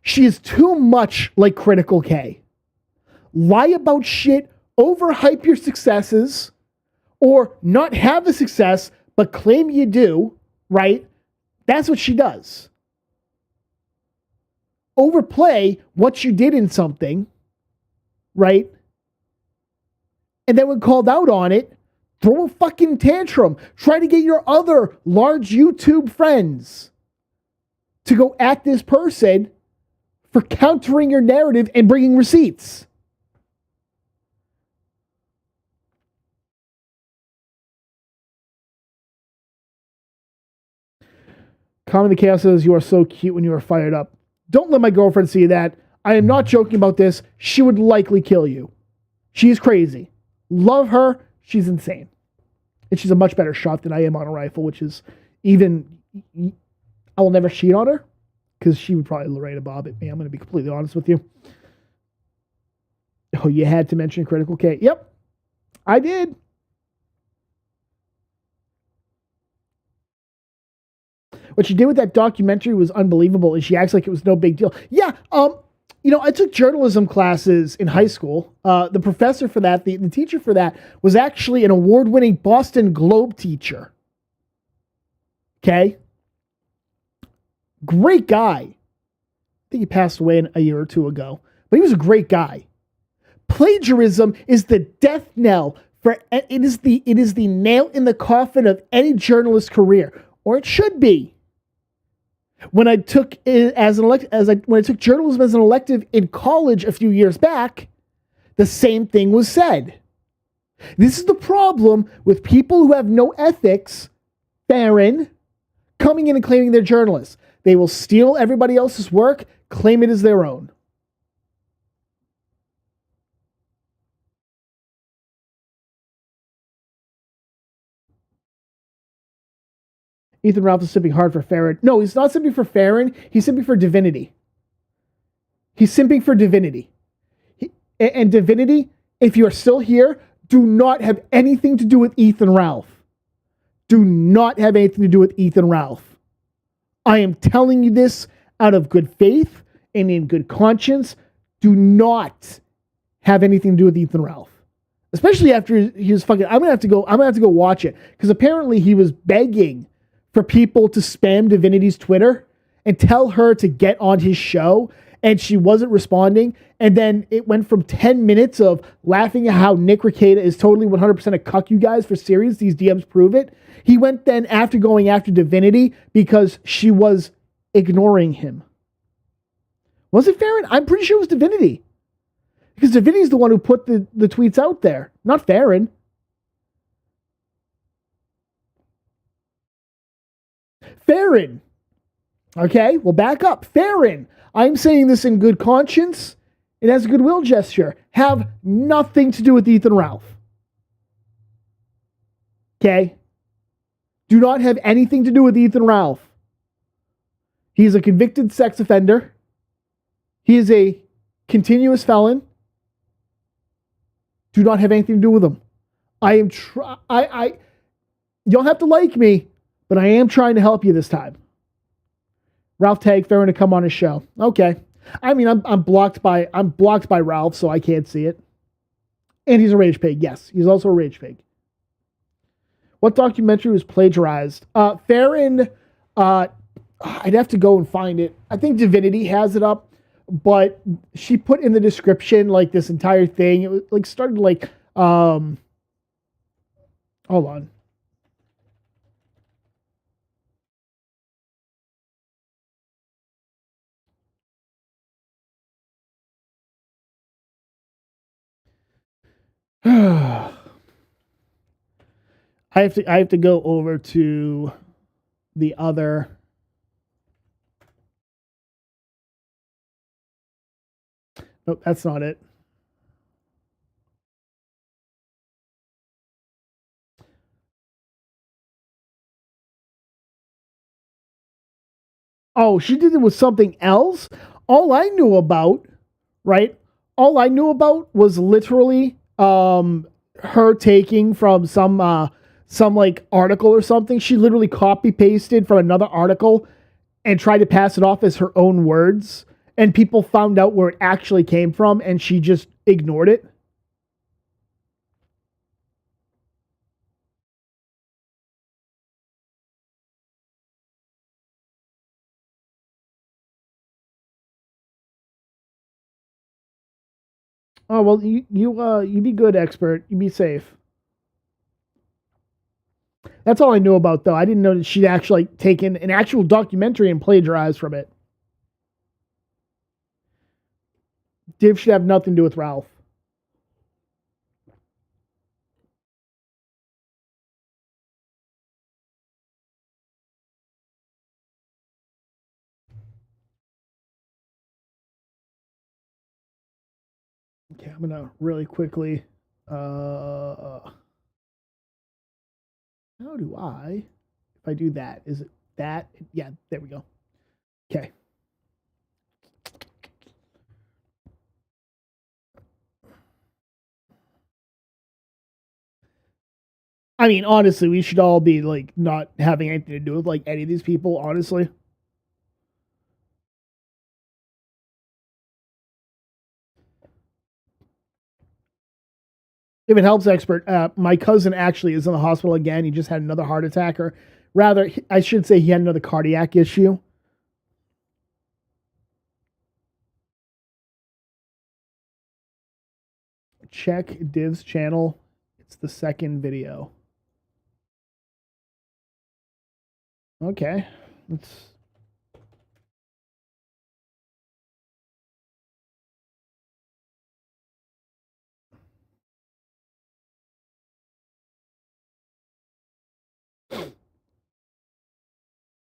She is too much like Critical K. Lie about shit, overhype your successes, or not have a success, but claim you do, right? That's what she does. Overplay what you did in something, right? And then when called out on it, throw a fucking tantrum. Try to get your other large YouTube friends to go at this person for countering your narrative and bringing receipts. Common the Chaos says, you are so cute when you are fired up. Don't let my girlfriend see that. I am not joking about this. She would likely kill you. She's crazy. Love her. She's insane. And she's a much better shot than I am on a rifle, which is even. I will never cheat on her because she would probably Lorena Bob at me. I'm going to be completely honest with you. Oh, you had to mention Critical K. Yep, I did. What she did with that documentary was unbelievable, and she acts like it was no big deal. Yeah, I took journalism classes in high school. The professor for that, the teacher for that, was actually an award-winning Boston Globe teacher. Okay? Great guy. I think he passed away a year or two ago, but he was a great guy. Plagiarism is the death knell for it is the nail in the coffin of any journalist career, or it should be. When I took when I took journalism as an elective in college a few years back, the same thing was said. This is the problem with people who have no ethics, Farron, coming in and claiming they're journalists. They will steal everybody else's work, claim it as their own. Ethan Ralph is simping hard for Farron. No, he's not simping for Farron. He's simping for Divinity. He's simping for Divinity. And Divinity, if you are still here, do not have anything to do with Ethan Ralph. Do not have anything to do with Ethan Ralph. I am telling you this out of good faith and in good conscience. Do not have anything to do with Ethan Ralph. Especially after he was fucking. I'm gonna have to go watch it. Because apparently he was begging for people to spam Divinity's Twitter and tell her to get on his show, and she wasn't responding. And then it went from 10 minutes of laughing at how Nick Rekieta is totally 100% a cuck, you guys, for serious. These DMs prove it. He went then after going after Divinity because she was ignoring him. Was it Farron? I'm pretty sure it was Divinity. Because Divinity's the one who put the tweets out there, not Farron. Farron. Okay, well, back up. Farron. I'm saying this in good conscience. It has a goodwill gesture. Have nothing to do with Ethan Ralph. Okay? Do not have anything to do with Ethan Ralph. He is a convicted sex offender. He is a continuous felon. Do not have anything to do with him. You don't have to like me, but I am trying to help you this time. Ralph tagged Farron to come on his show. Okay. I mean, I'm blocked by Ralph, so I can't see it. And he's a rage pig. Yes, he's also a rage pig. What documentary was plagiarized? Farron, I'd have to go and find it. I think Divinity has it up, but she put in the description like this entire thing. It was like started like hold on. I have to go over to the other. Nope, that's not it. Oh, she did it with something else. All I knew about, right? All I knew about was literally her taking from some like article or something. She literally copy pasted from another article and tried to pass it off as her own words, and people found out where it actually came from, and she just ignored it. Oh well, you be good, expert. You be safe. That's all I knew about, though. I didn't know that she'd actually taken an actual documentary and plagiarized from it. Div should have nothing to do with Ralph. I'm gonna really quickly. How do I? If I do that, is it that? Yeah, there we go. Okay. I mean, honestly, we should all be like not having anything to do with like any of these people. Honestly. If it helps, expert, my cousin actually is in the hospital again. He just had another heart attack, or rather, I should say he had another cardiac issue. Check Div's channel. It's the second video. Okay, let's.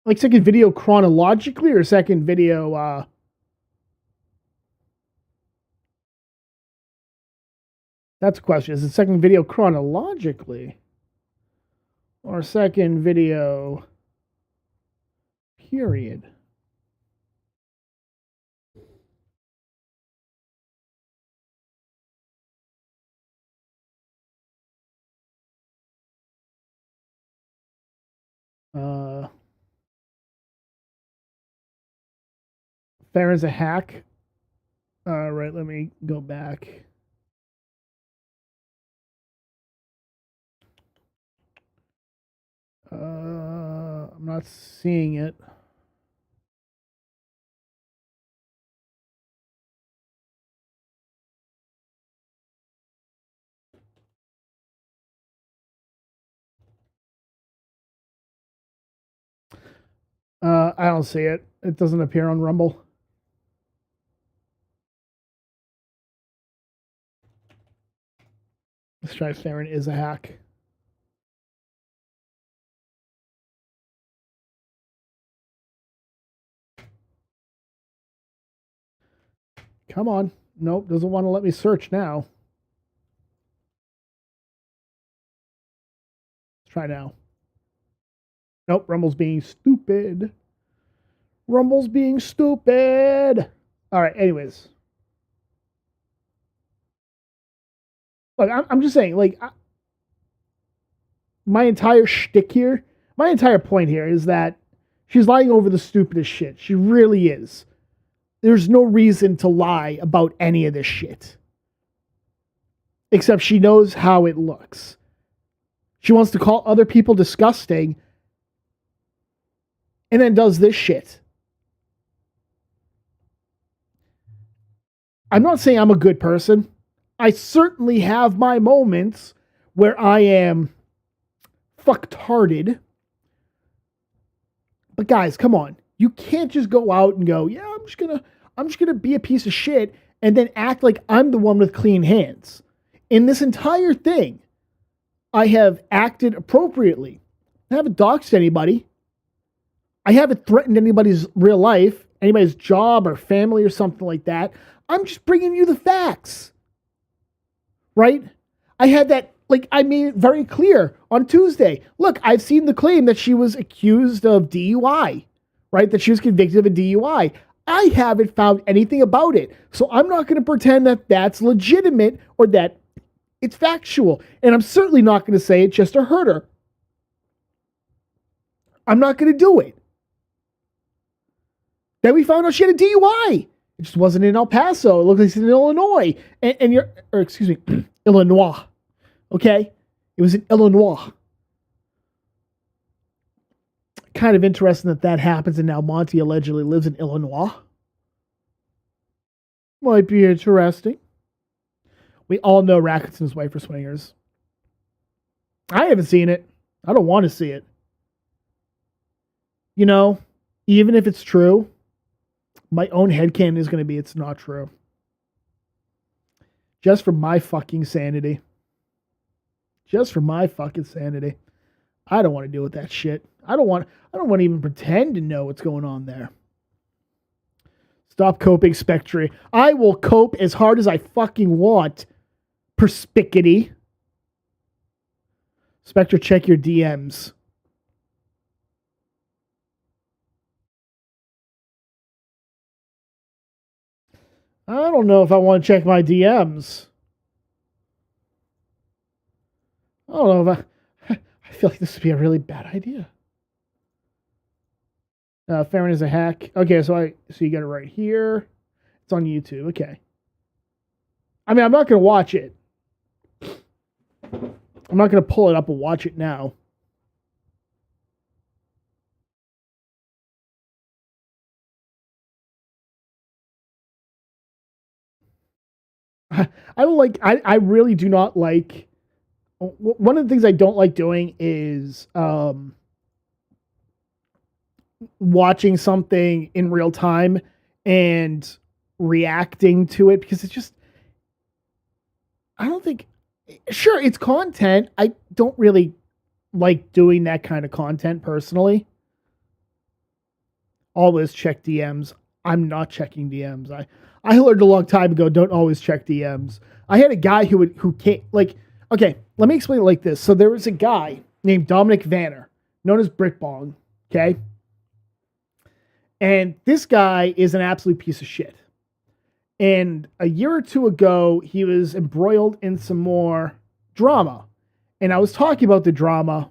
Like second video chronologically or second video that's a question. Is it second video chronologically? Or second video period? Farron's a hack. All right, let me go back. I'm not seeing it. I don't see it. It doesn't appear on Rumble. Let's try Farron is a hack. Come on. Nope, doesn't want to let me search now. Let's try now. Nope, Rumble's being stupid. Rumble's being stupid. All right, anyways. Look, I'm just saying, like, my entire shtick here, my entire point here is that she's lying over the stupidest shit. She really is. There's no reason to lie about any of this shit. Except she knows how it looks. She wants to call other people disgusting and then does this shit. I'm not saying I'm a good person. I certainly have my moments where I am fucktarded. But guys, come on. You can't just go out and go, yeah, I'm just gonna be a piece of shit and then act like I'm the one with clean hands. In this entire thing, I have acted appropriately. I haven't doxed anybody. I haven't threatened anybody's real life, anybody's job or family or something like that. I'm just bringing you the facts. Right? I had that, like, I made it very clear on Tuesday. Look, I've seen the claim that she was accused of DUI, right? That she was convicted of a DUI. I haven't found anything about it. So I'm not going to pretend that that's legitimate or that it's factual. And I'm certainly not going to say it just to hurt her. I'm not going to do it. Then we found out she had a DUI. It just wasn't in El Paso. It looked like it's in Illinois. And you're, or excuse me, Illinois. Okay? It was in Illinois. Kind of interesting that happens, and now Monty allegedly lives in Illinois. Might be interesting. We all know Rackets and his wife are swingers. I haven't seen it. I don't want to see it. You know, even if it's true, my own headcanon is going to be it's not true. Just for my fucking sanity. Just for my fucking sanity. I don't want to deal with that shit. I don't want to even pretend to know what's going on there. Stop coping, Spectre. I will cope as hard as I fucking want. Perspicity. Spectre, check your DMs. I don't know if I want to check my DMs. I don't know if I feel like this would be a really bad idea. Farron is a hack. Okay, so you got it right here. It's on YouTube. Okay. I mean, I'm not going to watch it. I'm not going to pull it up and watch it now. I really do not like, one of the things I don't like doing is watching something in real time and reacting to it, because it's just, I don't think, sure, it's content. I don't really like doing that kind of content personally. Always check DMs. I'm not checking DMs. I learned a long time ago, don't always check DMs. I had a guy who came, like, okay, let me explain it like this. So there was a guy named Dominic Vanner, known as Britbong, okay? And this guy is an absolute piece of shit. And a year or two ago, he was embroiled in some more drama. And I was talking about the drama.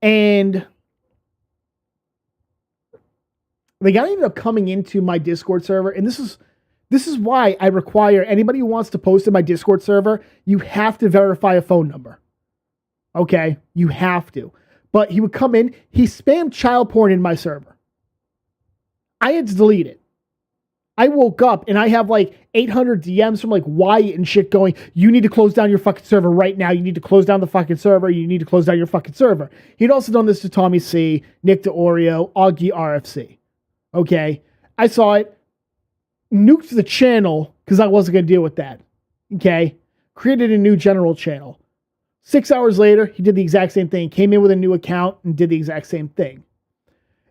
And the guy ended up coming into my Discord server. And this is why I require anybody who wants to post in my Discord server, you have to verify a phone number. Okay? You have to. But he would come in, he spammed child porn in my server. I had to delete it. I woke up and I have like 800 DMs from like Wyatt and shit going, you need to close down your fucking server right now. You need to close down the fucking server. You need to close down your fucking server. He'd also done this to Tommy C, Nick DeOrio, Augie RFC. Okay. I saw it. Nuked the channel because I wasn't going to deal with that. Okay. Created a new general channel. 6 hours later, he did the exact same thing. Came in with a new account and did the exact same thing.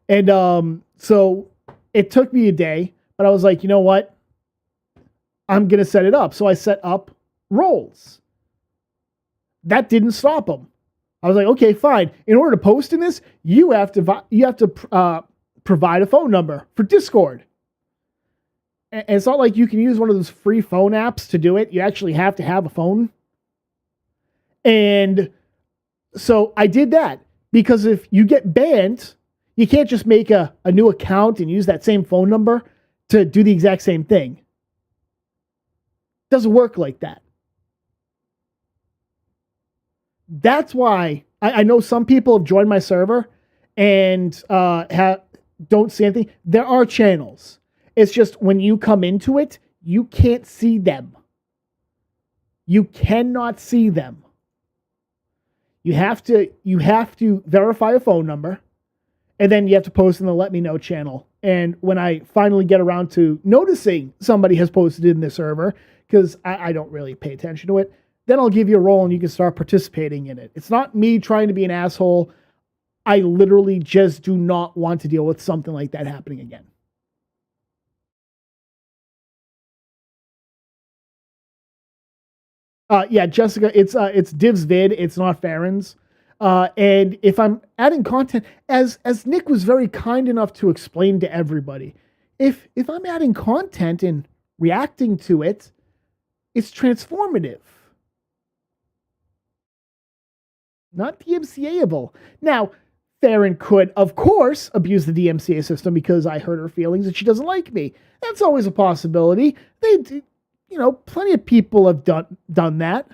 And so it took me a day. But I was like, you know what? I'm going to set it up. So I set up roles. That didn't stop him. I was like, okay, fine. In order to post in this, you have to provide a phone number for Discord. And it's not like you can use one of those free phone apps to do it. You actually have to have a phone. And so I did that, because if you get banned, you can't just make a new account and use that same phone number to do the exact same thing. Doesn't work like that. That's why I know some people have joined my server and don't see anything. There are channels. It's just when you come into it, you can't see them. You cannot see them. You have to verify a phone number, and then you have to post in the Let Me Know channel. And when I finally get around to noticing somebody has posted in the server, because I don't really pay attention to it, then I'll give you a role and you can start participating in it. It's not me trying to be an asshole. I literally just do not want to deal with something like that happening again. Yeah, Jessica, it's Div's vid. It's not Farron's. And if I'm adding content, as Nick was very kind enough to explain to everybody, if I'm adding content and reacting to it, it's transformative. Not DMCA-able. Now, Farron could, of course, abuse the DMCA system because I hurt her feelings and she doesn't like me. That's always a possibility. Plenty of people have done that.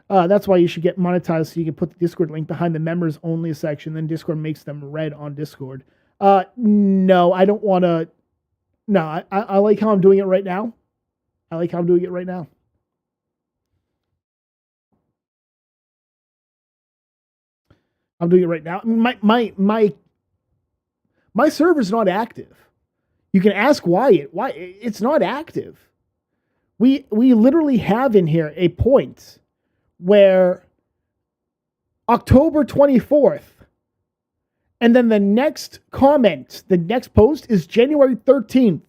That's why you should get monetized, so you can put the Discord link behind the members only section. Then Discord makes them red on Discord. No, I don't want to. No, I like how I'm doing it right now. I'm doing it right now. My server's not active. You can ask why it's not active. We literally have in here a point where October 24th And then the next comment, the next post is January 13th.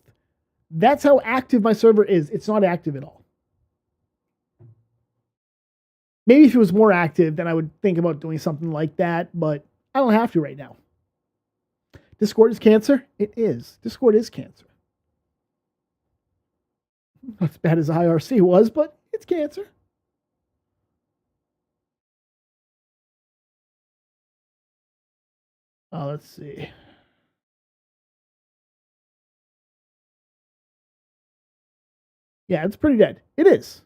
That's how active my server is. It's not active at all. Maybe if it was more active, then I would think about doing something like that, but I don't have to right now. Discord is cancer? It is. Discord is cancer. Not as bad as IRC was, but it's cancer. Let's see. Yeah, it's pretty dead. It is.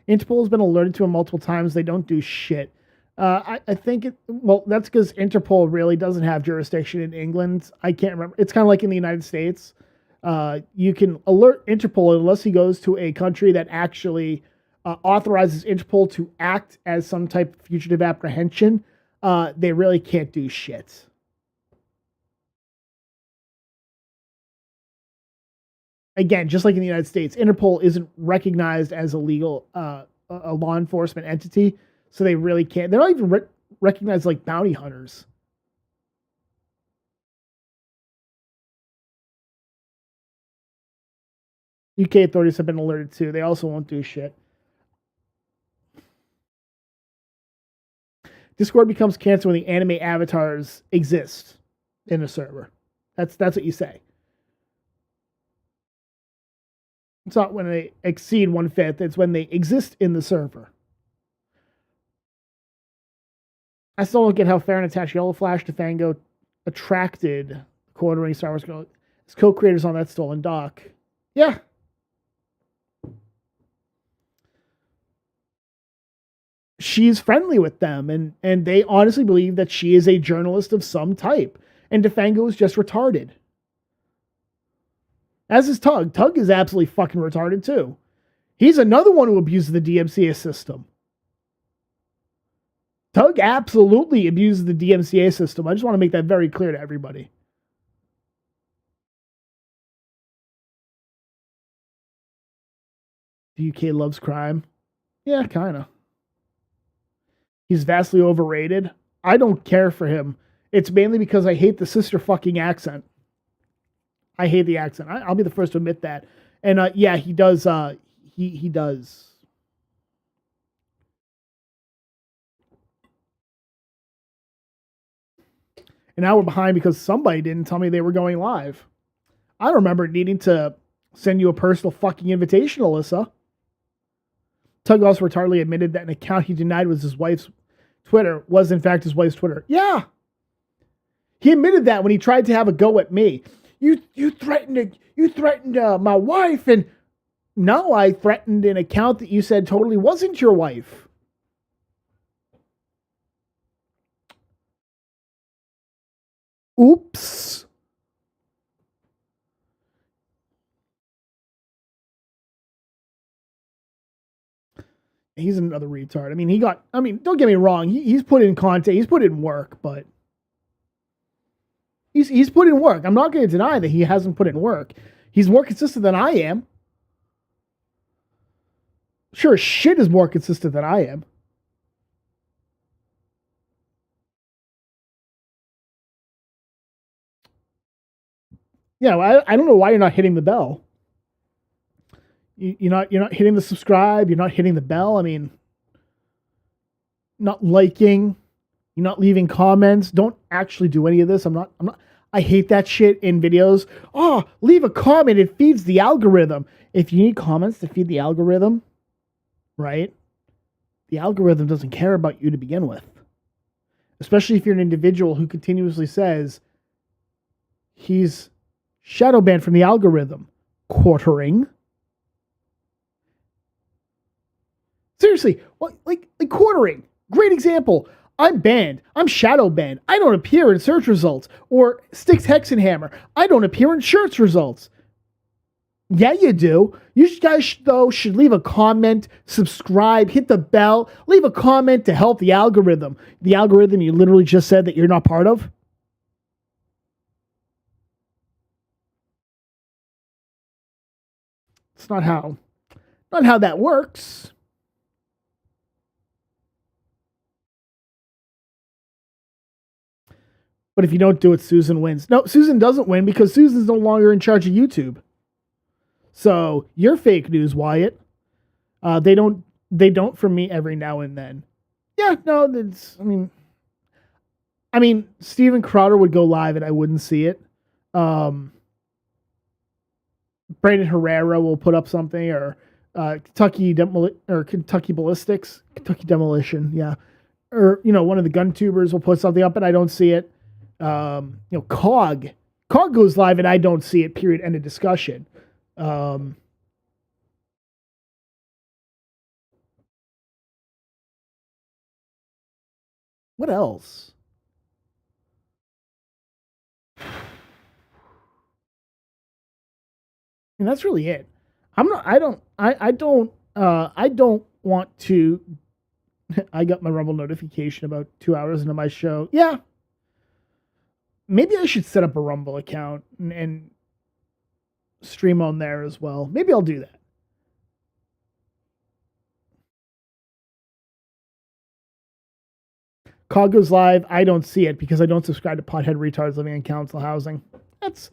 Interpol has been alerted to it multiple times. They don't do shit. I think that's because Interpol really doesn't have jurisdiction in England. I can't remember. It's kind of like in the United States. You can alert Interpol unless he goes to a country that actually authorizes Interpol to act as some type of fugitive apprehension. They really can't do shit. Again, just like in the United States, Interpol isn't recognized as a legal a law enforcement entity, so they really can't. They're not even recognized like bounty hunters. UK authorities have been alerted too. They also won't do shit. Discord becomes cancer when the anime avatars exist in a server. That's what you say. It's not when they exceed 1/5. It's when they exist in the server. I still don't get how Farron attached Yellow Flash to Fango attracted quartering Star Wars girl. As co-creators on that stolen dock. Yeah. She's friendly with them, and they honestly believe that she is a journalist of some type. And DeFango is just retarded. As is Tug. Tug is absolutely fucking retarded too. He's another one who abuses the DMCA system. Tug absolutely abuses the DMCA system. I just want to make that very clear to everybody. The UK loves crime. Yeah, kind of. He's vastly overrated. I don't care for him. It's mainly because I hate the sister fucking accent. I hate the accent. I'll be the first to admit that. And yeah, he does. He does. And now we're behind because somebody didn't tell me they were going live. I don't remember needing to send you a personal fucking invitation, Alyssa. Tug also retardedly admitted that an account he denied was his wife's Twitter was in fact his wife's Twitter. Yeah. He admitted that when he tried to have a go at me. You threatened my wife, and no, I threatened an account that you said totally wasn't your wife. Oops. He's another retard. I mean, don't get me wrong. He's put in content. He's put in work, but he's put in work. I'm not going to deny that he hasn't put in work. He's more consistent than I am. Sure, shit is more consistent than I am. Yeah, I don't know why you're not hitting the bell. You're not hitting the subscribe. You're not hitting the bell. I mean, not liking. You're not leaving comments. Don't actually do any of this. I'm not. I hate that shit in videos. Oh, leave a comment. It feeds the algorithm. If you need comments to feed the algorithm, right? The algorithm doesn't care about you to begin with. Especially if you're an individual who continuously says he's shadow banned from the algorithm. Quartering. Seriously, like quartering. Great example. I'm banned. I'm shadow banned. I don't appear in search results. Or Styx Hexenhammer. I don't appear in search results. Yeah, you do. You guys, though, should leave a comment, subscribe, hit the bell, leave a comment to help the algorithm. The algorithm you literally just said that you're not part of. It's not how that works. But if you don't do it, Susan wins. No, Susan doesn't win because Susan's no longer in charge of YouTube. So you're fake news, Wyatt. They don't for me every now and then. Yeah, no, it's I mean, Steven Crowder would go live and I wouldn't see it. Brandon Herrera will put up something, or Kentucky Ballistics, Kentucky Demolition, yeah, or one of the gun tubers will put something up and I don't see it. Cog goes live and I don't see it. Period. End of discussion. What else? And that's really it. I don't want to. I got my Rumble notification about 2 hours into my show. Yeah. Maybe I should set up a Rumble account and stream on there as well. Maybe I'll do that. COG goes live. I don't see it because I don't subscribe to Pothead Retards living in council housing. That's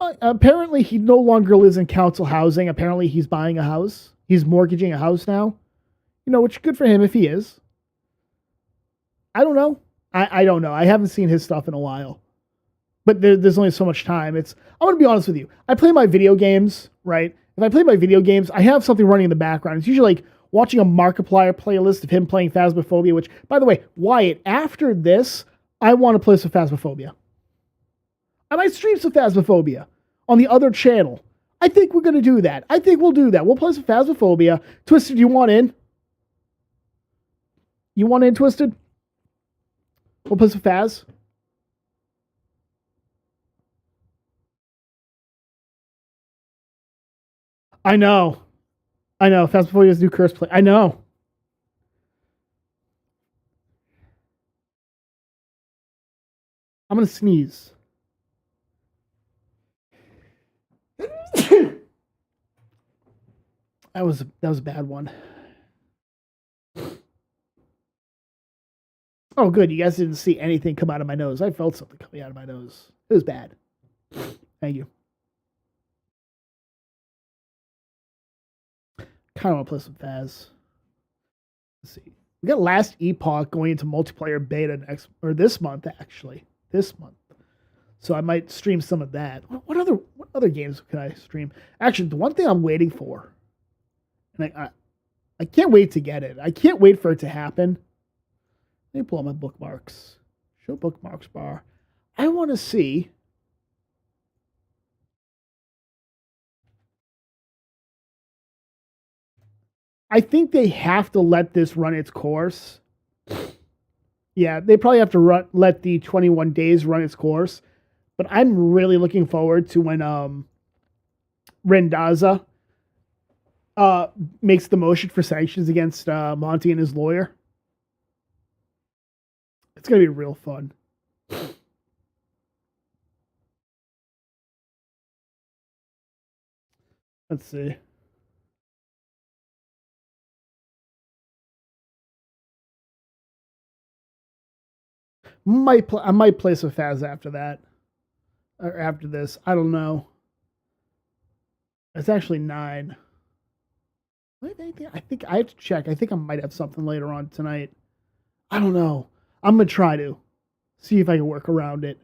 apparently he no longer lives in council housing. Apparently he's buying a house. He's mortgaging a house now. Which good for him if he is. I don't know. I don't know. I haven't seen his stuff in a while. But there's only so much time. I'm going to be honest with you. I play my video games, right? If I play my video games, I have something running in the background. It's usually like watching a Markiplier playlist of him playing Phasmophobia, which, by the way, Wyatt, after this, I want to play some Phasmophobia. I might stream some Phasmophobia on the other channel. I think we're going to do that. I think we'll do that. We'll play some Phasmophobia. Twisted, you want in? You want in, Twisted? We'll play some Phas. I know. Phasmophobia's new curse play. I know. I'm going to sneeze. That was a bad one. Oh, good. You guys didn't see anything come out of my nose. I felt something coming out of my nose. It was bad. Thank you. Kind of want to play some Phas. Let's see. We got Last Epoch going into multiplayer beta this month, actually. This month. So I might stream some of that. What other games can I stream? Actually, the one thing I'm waiting for, and I can't wait to get it. I can't wait for it to happen. Let me pull out my bookmarks. Show bookmarks bar. I want to see. I think they have to let this run its course. Yeah, they probably have to let the 21 days run its course. But I'm really looking forward to when Rendaza makes the motion for sanctions against Monty and his lawyer. It's going to be real fun. Let's see. I might play some Phas after that. Or after this. I don't know. It's actually 9. I think I have to check. I think I might have something later on tonight. I don't know. I'm going to try to see if I can work around it.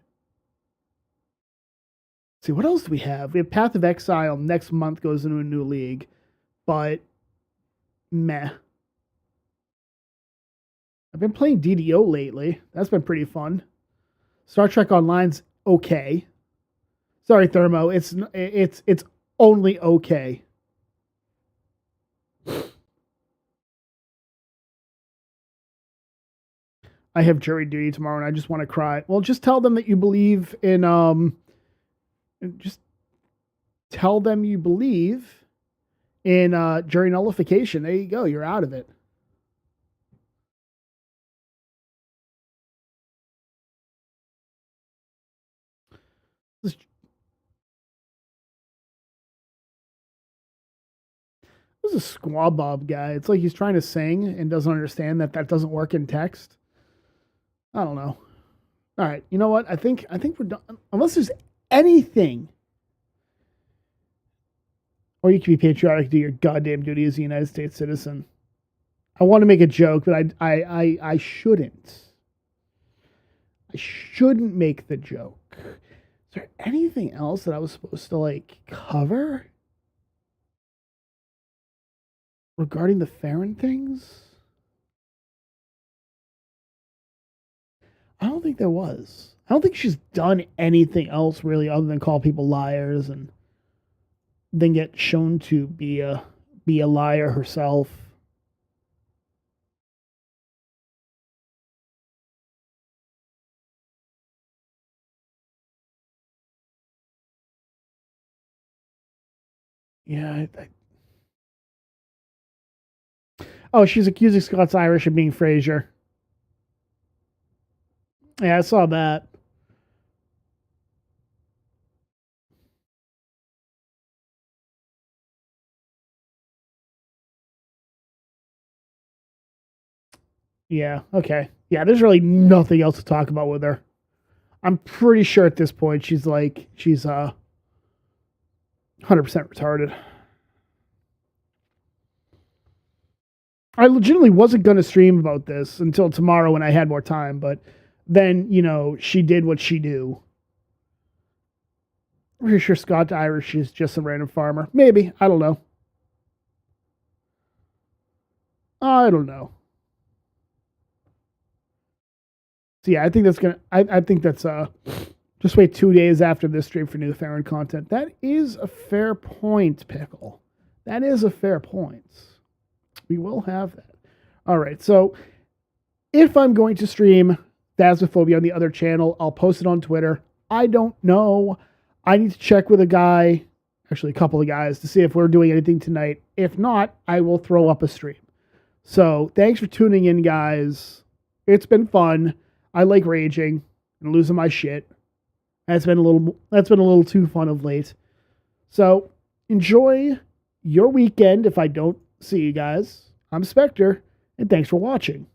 Let's see, what else do we have? We have Path of Exile next month goes into a new league. But meh. I've been playing DDO lately. That's been pretty fun. Star Trek Online's okay. Sorry, Thermo. It's only okay. I have jury duty tomorrow and I just want to cry. Well, just tell them that you believe in just tell them you believe in jury nullification. There you go. You're out of it. This is a Squaw Bob guy. It's like he's trying to sing and doesn't understand that doesn't work in text. I don't know. All right, you know what? I think we're done. Unless there's anything, or you can be patriotic, do your goddamn duty as a United States citizen. I want to make a joke, but I shouldn't. I shouldn't make the joke. Is there anything else that I was supposed to like cover regarding the Farron things? I don't think there was. I don't think she's done anything else really other than call people liars and then get shown to be a liar herself. Yeah. Oh, she's accusing Scott's Irish of being Frasier. Yeah, I saw that. Yeah. Okay. Yeah. There's really nothing else to talk about with her. I'm pretty sure at this point she's 100% retarded. I legitimately wasn't going to stream about this until tomorrow when I had more time, but then, she did what she do. I'm pretty sure Scott Irish is just some random farmer. Maybe. I don't know. I don't know. So yeah, I think that's gonna. I think that's just wait 2 days after this stream for new Farron content. That is a fair point, Pickle. That is a fair point. We will have that. All right. So if I'm going to stream Phasmophobia on the other channel, I'll post it on Twitter. I don't know. I need to check with a guy, actually a couple of guys, to see if we're doing anything tonight. If not, I will throw up a stream. So thanks for tuning in, guys. It's been fun. I like raging and losing my shit. That's been a little too fun of late. So enjoy your weekend if I don't see you guys. I'm Spectre, and thanks for watching.